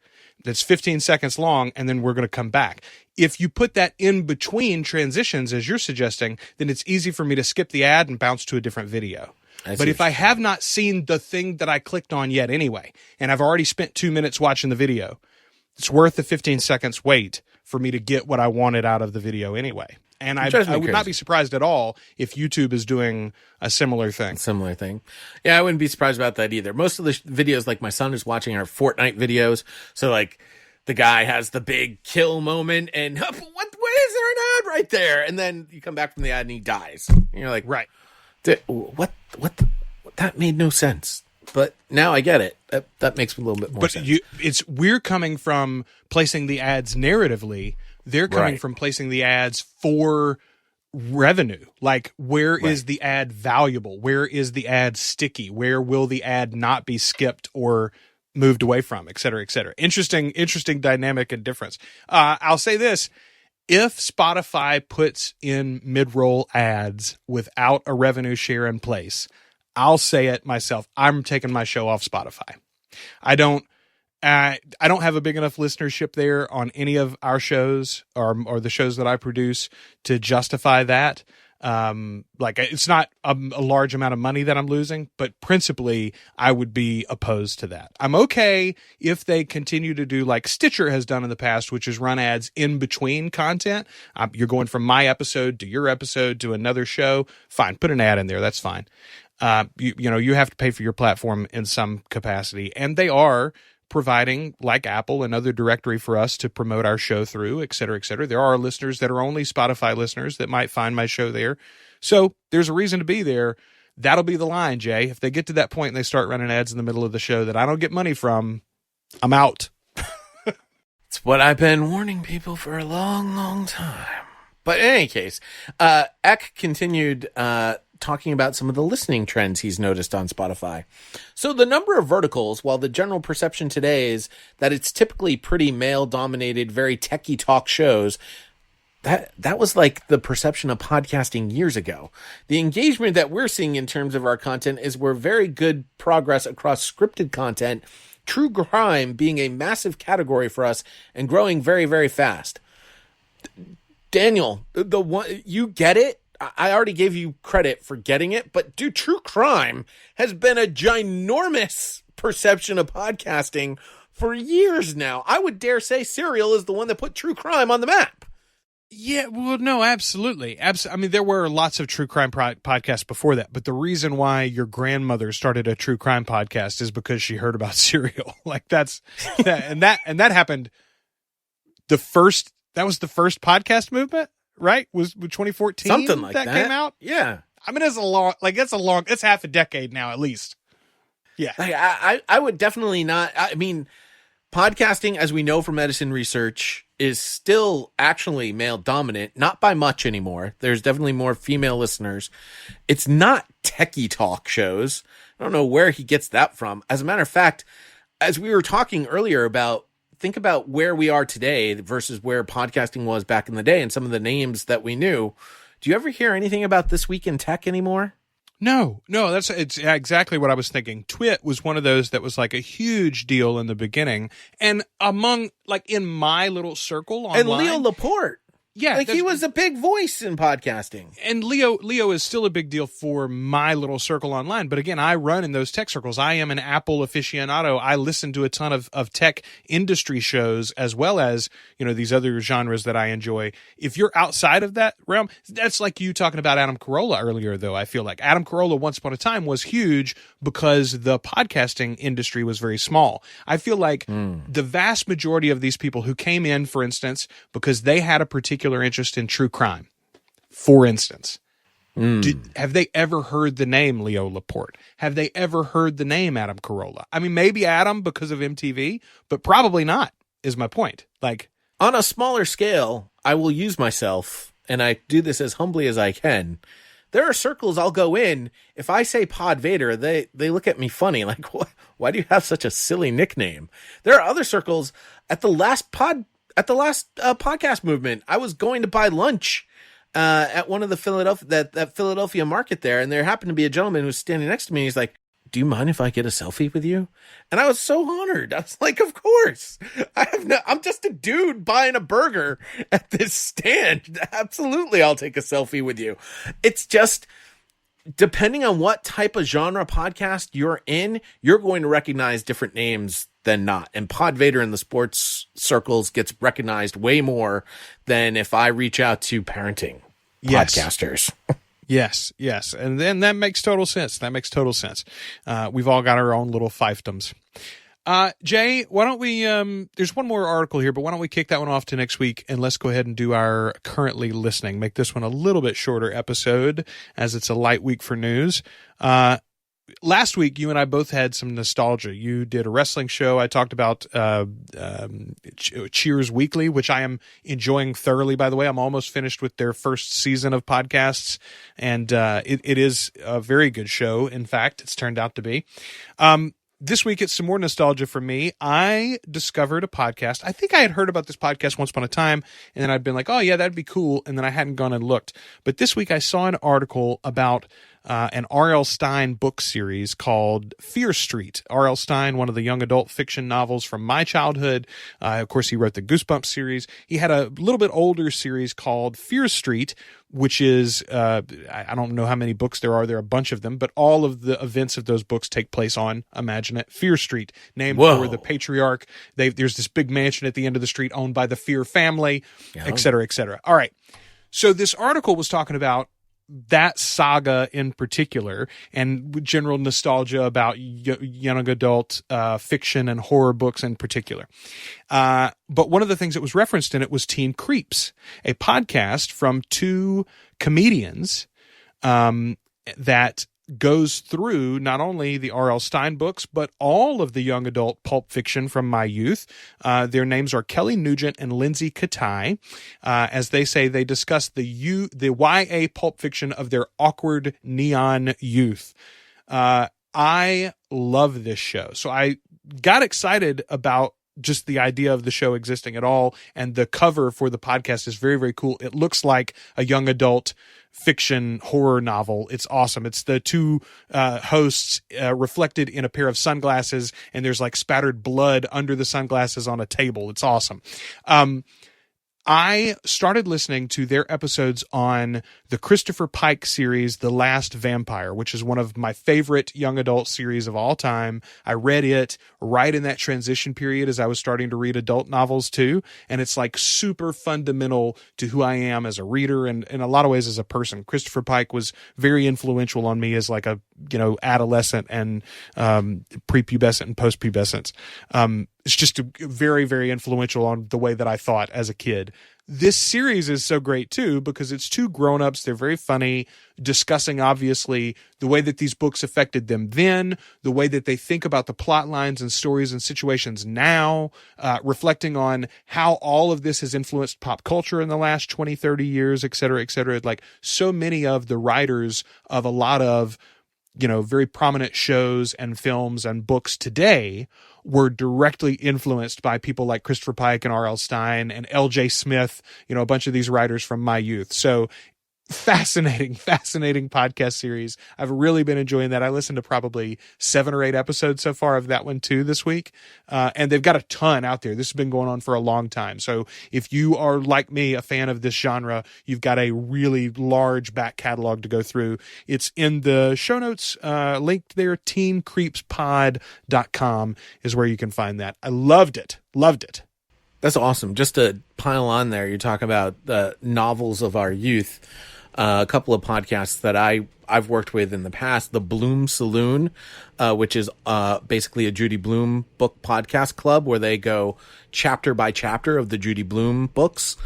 that's 15 seconds long, and then we're going to come back. If you put that in between transitions, as you're suggesting, then it's easy for me to skip the ad and bounce to a different video. But if I have not seen the thing that I clicked on yet anyway, and I've already spent 2 minutes watching the video, it's worth the 15 seconds wait for me to get what I wanted out of the video anyway. And I would not be surprised at all if YouTube is doing a similar thing. Yeah, I wouldn't be surprised about that either. Most of the videos, like my son is watching, are Fortnite videos. So, like, the guy has the big kill moment, and what is there an ad right there? And then you come back from the ad and he dies. And you're like, right. What? That made no sense. But now I get it. That makes a little bit more sense. We're coming from placing the ads narratively. They're coming from placing the ads for revenue. Like, where is the ad valuable? Where is the ad sticky? Where will the ad not be skipped or moved away from, et cetera, et cetera. Interesting dynamic and difference. I'll say this. If Spotify puts in mid-roll ads without a revenue share in place, I'll say it myself. I'm taking my show off Spotify. I don't have a big enough listenership there on any of our shows or the shows that I produce to justify that. Like, it's not a large amount of money that I'm losing, but principally I would be opposed to that. I'm okay if they continue to do like Stitcher has done in the past, which is run ads in between content. You're going from my episode to your episode to another show. Fine. Put an ad in there. That's fine. You have to pay for your platform in some capacity, and they are providing, like Apple, another directory for us to promote our show through, et cetera, et cetera. There are listeners that are only Spotify listeners that might find my show there. So there's a reason to be there. That'll be the line, Jay. If they get to that point and they start running ads in the middle of the show that I don't get money from, I'm out. It's what I've been warning people for a long, long time. But in any case, Eck continued talking about some of the listening trends he's noticed on Spotify. So the number of verticals, while the general perception today is that it's typically pretty male-dominated, very techie talk shows, that was like the perception of podcasting years ago. The engagement that we're seeing in terms of our content is we're very good progress across scripted content, true crime being a massive category for us and growing very, very fast. Daniel, the one you get it. I already gave you credit for getting it, but dude, true crime has been a ginormous perception of podcasting for years now. I would dare say Serial is the one that put true crime on the map. Yeah, well, no, absolutely. I mean, there were lots of true crime podcasts before that, but the reason why your grandmother started a true crime podcast is because she heard about Serial. Like that happened. That was the first podcast movement. Right? Was 2014 something like that came out? Yeah. I mean, it's half a decade now, at least. Yeah. Like, I would definitely not. I mean, podcasting, as we know from medicine research, is still actually male dominant, not by much anymore. There's definitely more female listeners. It's not techie talk shows. I don't know where he gets that from. As a matter of fact, as we were talking earlier about, think about where we are today versus where podcasting was back in the day and some of the names that we knew. Do you ever hear anything about This Week in Tech anymore? No, it's exactly what I was thinking. Twit was one of those that was like a huge deal in the beginning. And among, like, in my little circle online. And Leo Laporte. Yeah. Like, he was a big voice in podcasting. And Leo is still a big deal for my little circle online. But again, I run in those tech circles. I am an Apple aficionado. I listen to a ton of tech industry shows as well as, these other genres that I enjoy. If you're outside of that realm, that's like you talking about Adam Carolla earlier, though. I feel like Adam Carolla once upon a time was huge because the podcasting industry was very small. I feel like the vast majority of these people who came in, for instance, because they had a particular interest in true crime, for instance, have they ever heard the name Leo Laporte? Have they ever heard the name Adam Carolla? I mean, maybe Adam because of MTV, but probably not, is my point. Like, on a smaller scale, I will use myself, and I do this as humbly as I can. There are circles I'll go in. If I say Pod Vader, they look at me funny, like, why do you have such a silly nickname? There are other circles. At the last podcast movement, I was going to buy lunch at one of the Philadelphia market there, and there happened to be a gentleman who was standing next to me. And he's like, "Do you mind if I get a selfie with you?" And I was so honored. I was like, "Of course." I'm just a dude buying a burger at this stand. Absolutely, I'll take a selfie with you. It's just, depending on what type of genre podcast you're in, you're going to recognize different names than not. And Pod Vader in the sports circles gets recognized way more than if I reach out to parenting podcasters. Yes. And then that makes total sense. We've all got our own little fiefdoms. Jay, why don't we, there's one more article here, but why don't we kick that one off to next week and let's go ahead and do our currently listening. Make this one a little bit shorter episode as it's a light week for news. Last week, you and I both had some nostalgia. You did a wrestling show. I talked about Cheers Weekly, which I am enjoying thoroughly, by the way. I'm almost finished with their first season of podcasts, and it is a very good show. In fact, it's turned out to be. This week, it's some more nostalgia for me. I discovered a podcast. I think I had heard about this podcast once upon a time, and then I'd been like, oh, yeah, that'd be cool, and then I hadn't gone and looked. But this week, I saw an article about an R.L. Stine book series called Fear Street. R.L. Stine, one of the young adult fiction novels from my childhood. Of course, he wrote the Goosebumps series. He had a little bit older series called Fear Street, which is, I don't know how many books there are. There are a bunch of them, but all of the events of those books take place on, imagine it, Fear Street, named for the patriarch. There's this big mansion at the end of the street owned by the Fear family, et cetera, et cetera. All right. So this article was talking about that saga in particular and general nostalgia about young adult fiction and horror books in particular. But one of the things that was referenced in it was Teen Creeps, a podcast from two comedians that goes through not only the R.L. Stine books, but all of the young adult pulp fiction from my youth. Their names are Kelly Nugent and Lindsay Katai. As they say, they discuss the YA pulp fiction of their awkward neon youth. I love this show. So I got excited about just the idea of the show existing at all. And the cover for the podcast is very, very cool. It looks like a young adult fiction horror novel. It's awesome. It's the two hosts reflected in a pair of sunglasses, and there's like spattered blood under the sunglasses on a table. It's awesome. I started listening to their episodes on the Christopher Pike series, The Last Vampire, which is one of my favorite young adult series of all time. I read it right in that transition period as I was starting to read adult novels too. And it's like super fundamental to who I am as a reader and in a lot of ways as a person. Christopher Pike was very influential on me as like a, adolescent and prepubescent and postpubescent. It's just very, very influential on the way that I thought as a kid. This series is so great too because it's two grown-ups. They're very funny, discussing obviously the way that these books affected them then, the way that they think about the plot lines and stories and situations now, reflecting on how all of this has influenced pop culture in the last 20, 30 years, et cetera, et cetera. Like so many of the writers of a lot of very prominent shows and films and books today were directly influenced by people like Christopher Pike and R.L. Stine and L.J. Smith, a bunch of these writers from my youth. So fascinating podcast series. I've really been enjoying that. I listened to probably 7 or 8 episodes so far of that one too this week. And they've got a ton out there. This has been going on for a long time. So if you are like me, a fan of this genre, you've got a really large back catalog to go through. It's in the show notes, linked there. teencreepspod.com is where you can find that. I loved it. That's awesome. Just to pile on there, you're talking about the novels of our youth. A couple of podcasts that I've worked with in the past, the Bloom Saloon, which is basically a Judy Blume book podcast club where they go chapter by chapter of the Judy Blume books.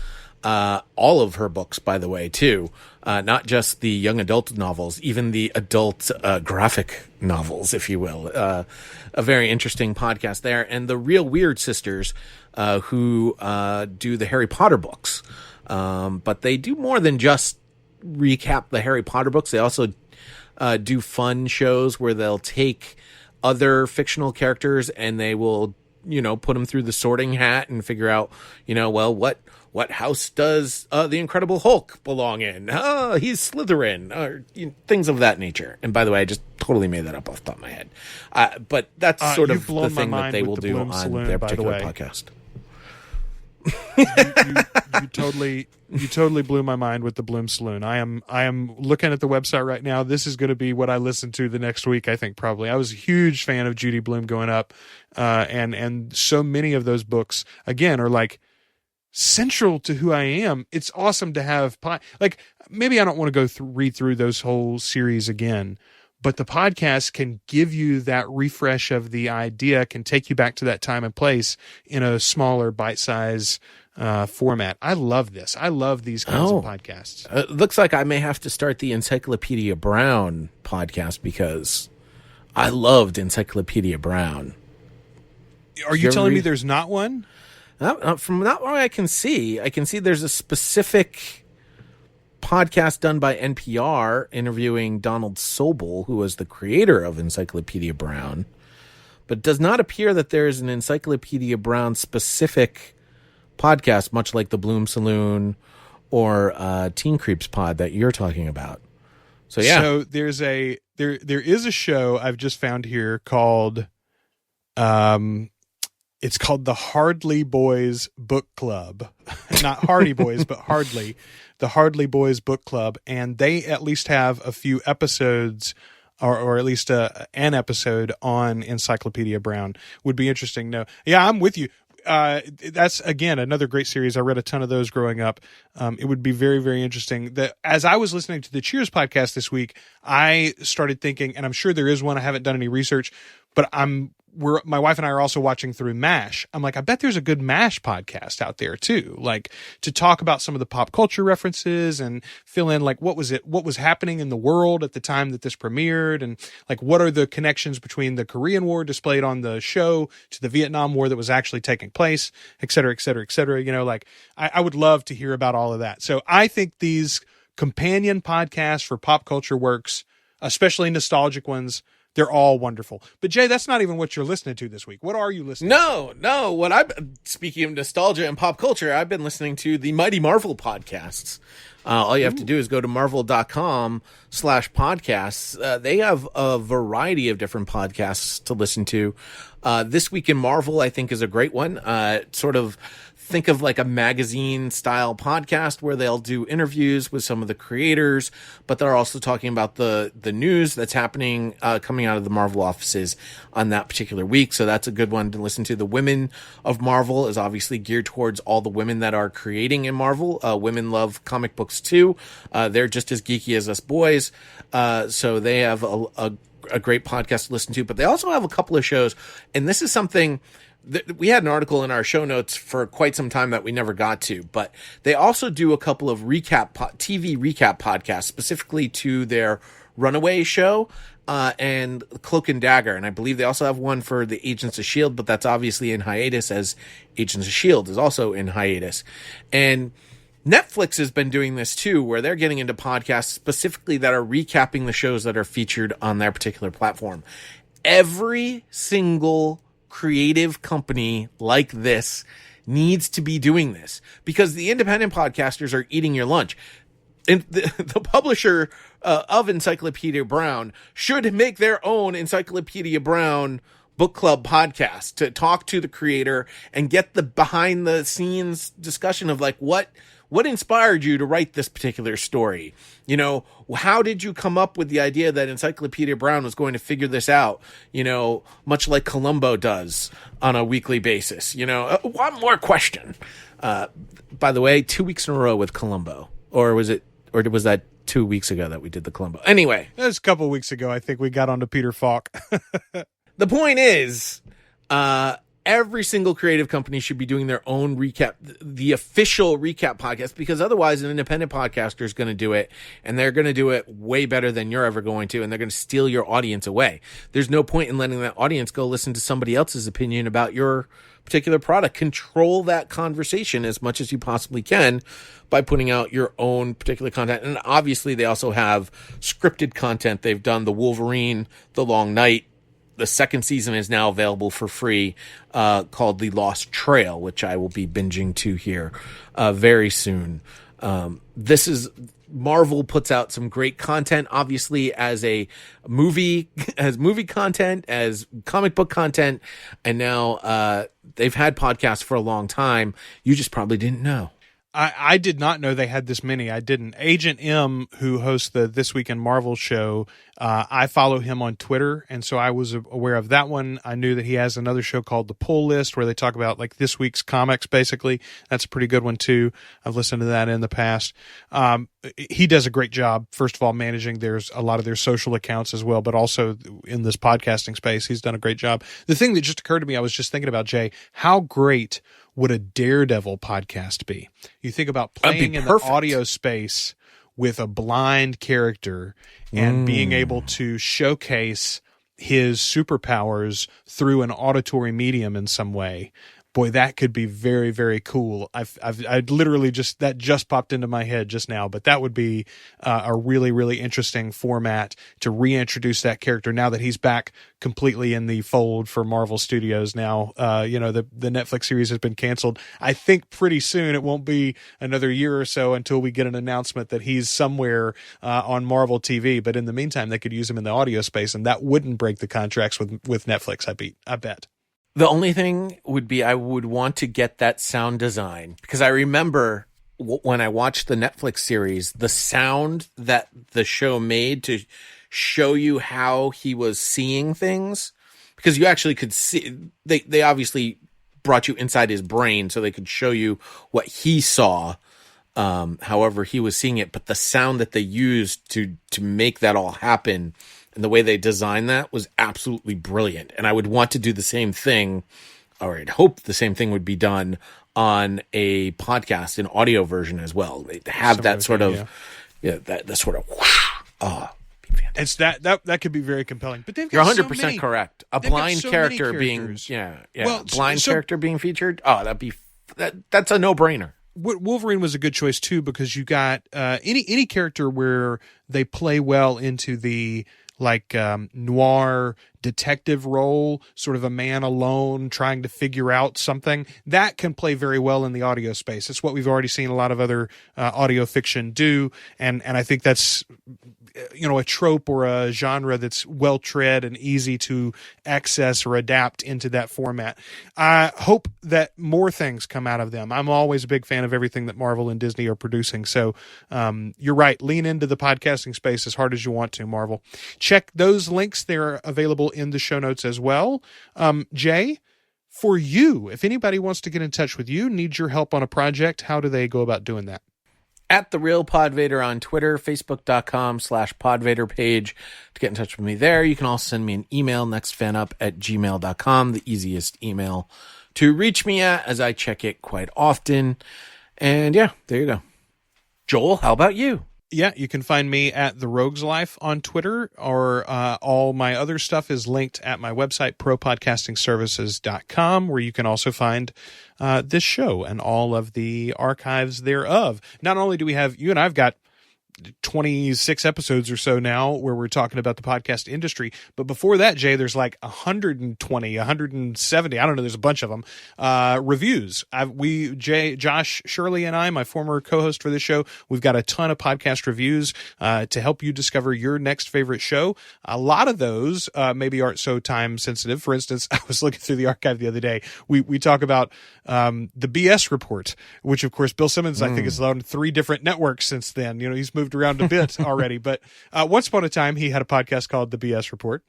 All of her books, by the way, too. Not just the young adult novels, even the adult graphic novels, if you will. A very interesting podcast there. And the Real Weird Sisters, who do the Harry Potter books. But they do more than just recap the Harry Potter books. They also do fun shows where they'll take other fictional characters and they will, put them through the sorting hat and figure out, what house does the Incredible Hulk belong in? Oh, he's Slytherin, or things of that nature. And by the way, I just totally made that up off the top of my head. But that's sort of the thing that they will do on their particular podcast. you totally blew my mind with the Bloom Saloon. I am looking at the website right now. This is going to be what I listen to the next week, I think, probably. I was a huge fan of Judy Blume growing up. And so many of those books, again, are like central to who I am. It's awesome to have like maybe I don't want to go read through those whole series again, but the podcast can give you that refresh of the idea, can take you back to that time and place in a smaller bite-size format. I love this. I love these kinds of podcasts. It looks like I may have to start the Encyclopedia Brown podcast because I loved Encyclopedia Brown. Are you telling me there's not one? From what I can see there's a specific podcast done by NPR interviewing Donald Sobel, who was the creator of Encyclopedia Brown, but it does not appear that there is an Encyclopedia Brown specific podcast, much like the Bloom Saloon or Teen Creeps Pod that you're talking about. So yeah. So there is a show I've just found here called it's called the Hardly Boys Book Club. Not Hardy Boys, but Hardly. The Hardly Boys Book Club. And they at least have a few episodes, or at least an episode on Encyclopedia Brown. Would be interesting. No. Yeah, I'm with you. That's, again, another great series. I read a ton of those growing up. It would be very, very interesting. As I was listening to the Cheers podcast this week, I started thinking, and I'm sure there is one, I haven't done any research, but I'm my wife and I are also watching through MASH. I'm like, I bet there's a good MASH podcast out there too, like to talk about some of the pop culture references and fill in like what was happening in the world at the time that this premiered, and like what are the connections between the Korean War displayed on the show to the Vietnam War that was actually taking place, et cetera, et cetera, et cetera. You know, like I would love to hear about all of that. So I think these companion podcasts for pop culture works, especially nostalgic ones, they're all wonderful. But Jay, that's not even what you're listening to this week. What are you listening to? No. Speaking of nostalgia and pop culture, I've been listening to the Mighty Marvel podcasts. All you have to do is go to marvel.com/podcasts. They have a variety of different podcasts to listen to. This Week in Marvel, I think, is a great one. Sort of think of like a magazine style podcast where they'll do interviews with some of the creators, but they're also talking about the news that's happening, coming out of the Marvel offices on that particular week. So that's a good one to listen to. The Women of Marvel is obviously geared towards all the women that are creating in Marvel. Women love comic books too. They're just as geeky as us boys. So they have a great podcast to listen to, but they also have a couple of shows. And this is something we had an article in our show notes for quite some time that we never got to, but they also do a couple of TV recap podcasts specifically to their Runaway show, and Cloak and Dagger. And I believe they also have one for the Agents of S.H.I.E.L.D., but that's obviously in hiatus as Agents of S.H.I.E.L.D. is also in hiatus. And Netflix has been doing this too, where they're getting into podcasts specifically that are recapping the shows that are featured on their particular platform. Every single creative company like this needs to be doing this, because the independent podcasters are eating your lunch. And the publisher of Encyclopedia Brown should make their own Encyclopedia Brown book club podcast to talk to the creator and get the behind the scenes discussion of like what inspired you to write this particular story? You know, how did you come up with the idea that Encyclopedia Brown was going to figure this out? You know, much like Columbo does on a weekly basis. You know, one more question. By the way, 2 weeks in a row with Columbo, or was that 2 weeks ago that we did the Columbo? Anyway, It was a couple of weeks ago. I think we got onto Peter Falk. the point is, every single creative company should be doing their own recap, the official recap podcast, because otherwise an independent podcaster is going to do it, and they're going to do it way better than you're ever going to, and they're going to steal your audience away. There's no point in letting that audience go listen to somebody else's opinion about your particular product. Control that conversation as much as you possibly can by putting out your own particular content. And obviously they also have scripted content. They've done the Wolverine, The Long Night. The second season is now available for free, called The Lost Trail, which I will be binging to here very soon. Marvel puts out some great content, obviously, as movie content, as comic book content, and now they've had podcasts for a long time. You just probably didn't know. I did not know they had this many. I didn't. Agent M, who hosts the This Week in Marvel show, I follow him on Twitter, and so I was aware of that one. I knew that he has another show called The Pull List, where they talk about like this week's comics, basically. That's a pretty good one, too. I've listened to that in the past. He does a great job, first of all, managing there's a lot of their social accounts as well, but also in this podcasting space, he's done a great job. The thing that just occurred to me, I was just thinking about, Jay, how great would a Daredevil podcast be? You think about playing in the audio space with a blind character and being able to showcase his superpowers through an auditory medium in some way. Boy, that could be very, very cool. I literally that just popped into my head just now, but that would be a really, really interesting format to reintroduce that character now that he's back completely in the fold for Marvel Studios. Now, the Netflix series has been canceled. I think pretty soon, it won't be another year or so until we get an announcement that he's somewhere on Marvel TV. But in the meantime, they could use him in the audio space, and that wouldn't break the contracts with Netflix. I bet. The only thing would be I would want to get that sound design, because I remember when I watched the Netflix series, the sound that the show made to show you how he was seeing things, because you actually could see, they obviously brought you inside his brain so they could show you what he saw, however he was seeing it, but the sound that they used to make that all happen And the way they designed that was absolutely brilliant. And I would want to do the same thing, or I'd hope the same thing would be done on a podcast in audio version as well. They have that sort of, that sort of, wow. It's that could be very compelling. But they've got You're 100% so many, correct. A blind character being, character being featured. Oh, that's a no-brainer. Wolverine was a good choice too, because you got any character where they play well into the noir detective role, sort of a man alone trying to figure out something, that can play very well in the audio space. It's what we've already seen a lot of other audio fiction do, and I think that's a trope or a genre that's well tread and easy to access or adapt into that format. I hope that more things come out of them. I'm always a big fan of everything that Marvel and Disney are producing. So you're right. Lean into the podcasting space as hard as you want to, Marvel. Check those links. They're available in the show notes as well. Jay, for you, if anybody wants to get in touch with you, needs your help on a project, how do they go about doing that? At The Real Podvader on Twitter, facebook.com/Podvader page to get in touch with me there. You can also send me an email, nextfanup@gmail.com, the easiest email to reach me at, as I check it quite often. And yeah, there you go. Joel, how about you? Yeah, you can find me at The Rogues Life on Twitter, or all my other stuff is linked at my website, propodcastingservices.com, where you can also find this show and all of the archives thereof. Not only do we have, you and I've got 26 episodes or so now where we're talking about the podcast industry, but before that, Jay, there's like 120, 170, I don't know, there's a bunch of them, reviews. Josh, Shirley, and I, my former co-host for this show, we've got a ton of podcast reviews to help you discover your next favorite show. A lot of those maybe aren't so time sensitive. For instance, I was looking through the archive the other day. We talk about the BS Report, which of course Bill Simmons, I think, has on 3 different networks since then. He's moved around a bit already, but once upon a time he had a podcast called The BS Report.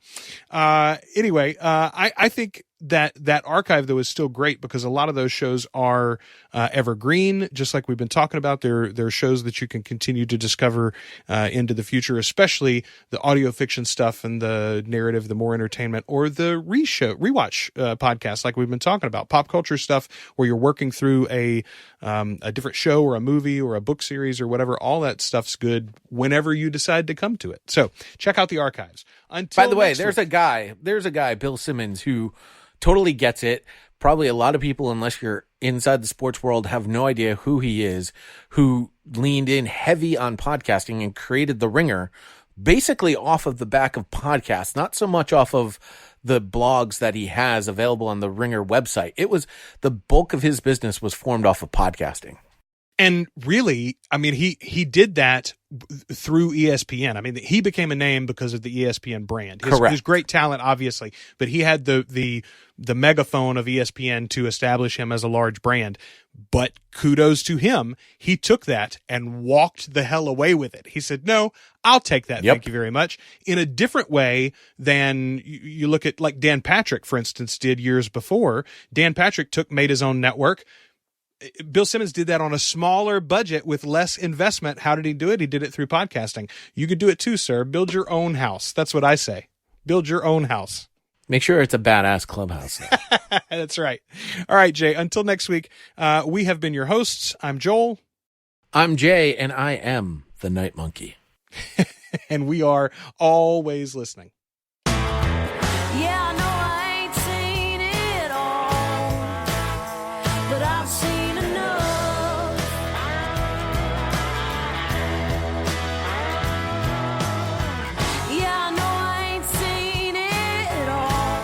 Anyway, I think that archive though is still great, because a lot of those shows are evergreen, just like we've been talking about. They're shows that you can continue to discover into the future, especially the audio fiction stuff and the narrative, the more entertainment, or the rewatch podcast like we've been talking about, pop culture stuff where you're working through a different show or a movie or a book series or whatever. All that stuff's good whenever you decide to come to it. So check out the archives. By the way, there's a guy, Bill Simmons, who totally gets it. Probably a lot of people, unless you're inside the sports world, have no idea who he is, who leaned in heavy on podcasting and created The Ringer basically off of the back of podcasts, not so much off of the blogs that he has available on the Ringer website. It was the bulk of his business was formed off of podcasting. And really, I mean, he did that through ESPN. I mean, he became a name because of the ESPN brand. His great talent, obviously, but he had the megaphone of ESPN to establish him as a large brand. But kudos to him. He took that and walked the hell away with it. He said, no, I'll take that. Thank you very much. In a different way than you look at, like Dan Patrick, for instance, did years before. Dan Patrick made his own network. Bill Simmons did that on a smaller budget with less investment. How did he do it? He did it through podcasting. You could do it too, sir. Build your own house. That's what I say. Build your own house. Make sure it's a badass clubhouse. That's right. All right, Jay. Until next week, we have been your hosts. I'm Joel. I'm Jay, and I am the Night Monkey. And we are always listening. Yeah, I know I ain't seen it all, but I've seen enough. Yeah, I know I ain't seen it all,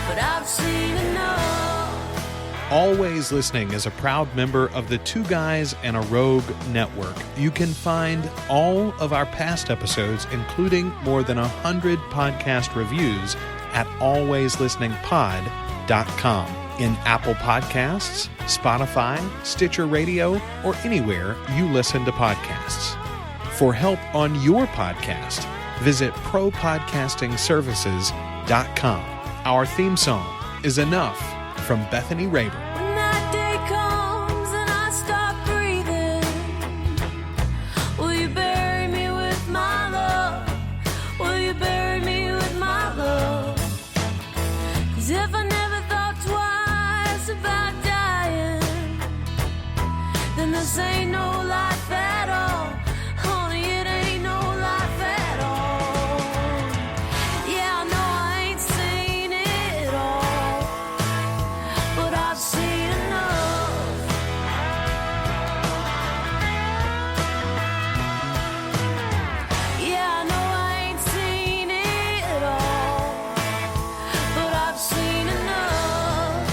but I've seen enough. Always Listening is a proud member of the Two Guys and a Rogue Network. You can find all of our past episodes, including more than 100 podcast reviews, at alwayslisteningpod.com, in Apple Podcasts, Spotify, Stitcher Radio, or anywhere you listen to podcasts. For help on your podcast, visit propodcastingservices.com. Our theme song is Enough from Bethany Rayburn. When that day comes and I stop breathing, will you bury me with my love? Will this ain't no life at all. Honey, it ain't no life at all. Yeah, I know I ain't seen it all, but I've seen enough. Yeah, I know I ain't seen it all, but I've seen enough.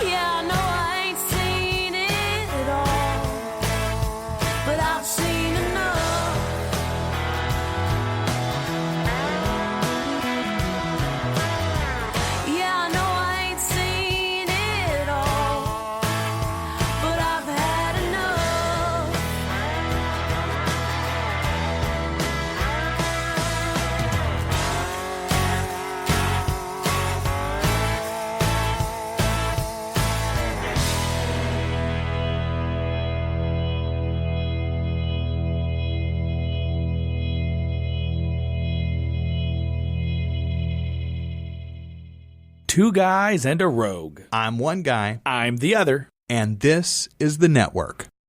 Yeah, I know I ain't seen it all, but I've seen enough. Yeah, I know I ain't seen it all, but I've had enough. Two guys and a rogue. I'm one guy, I'm the other. and this is the network.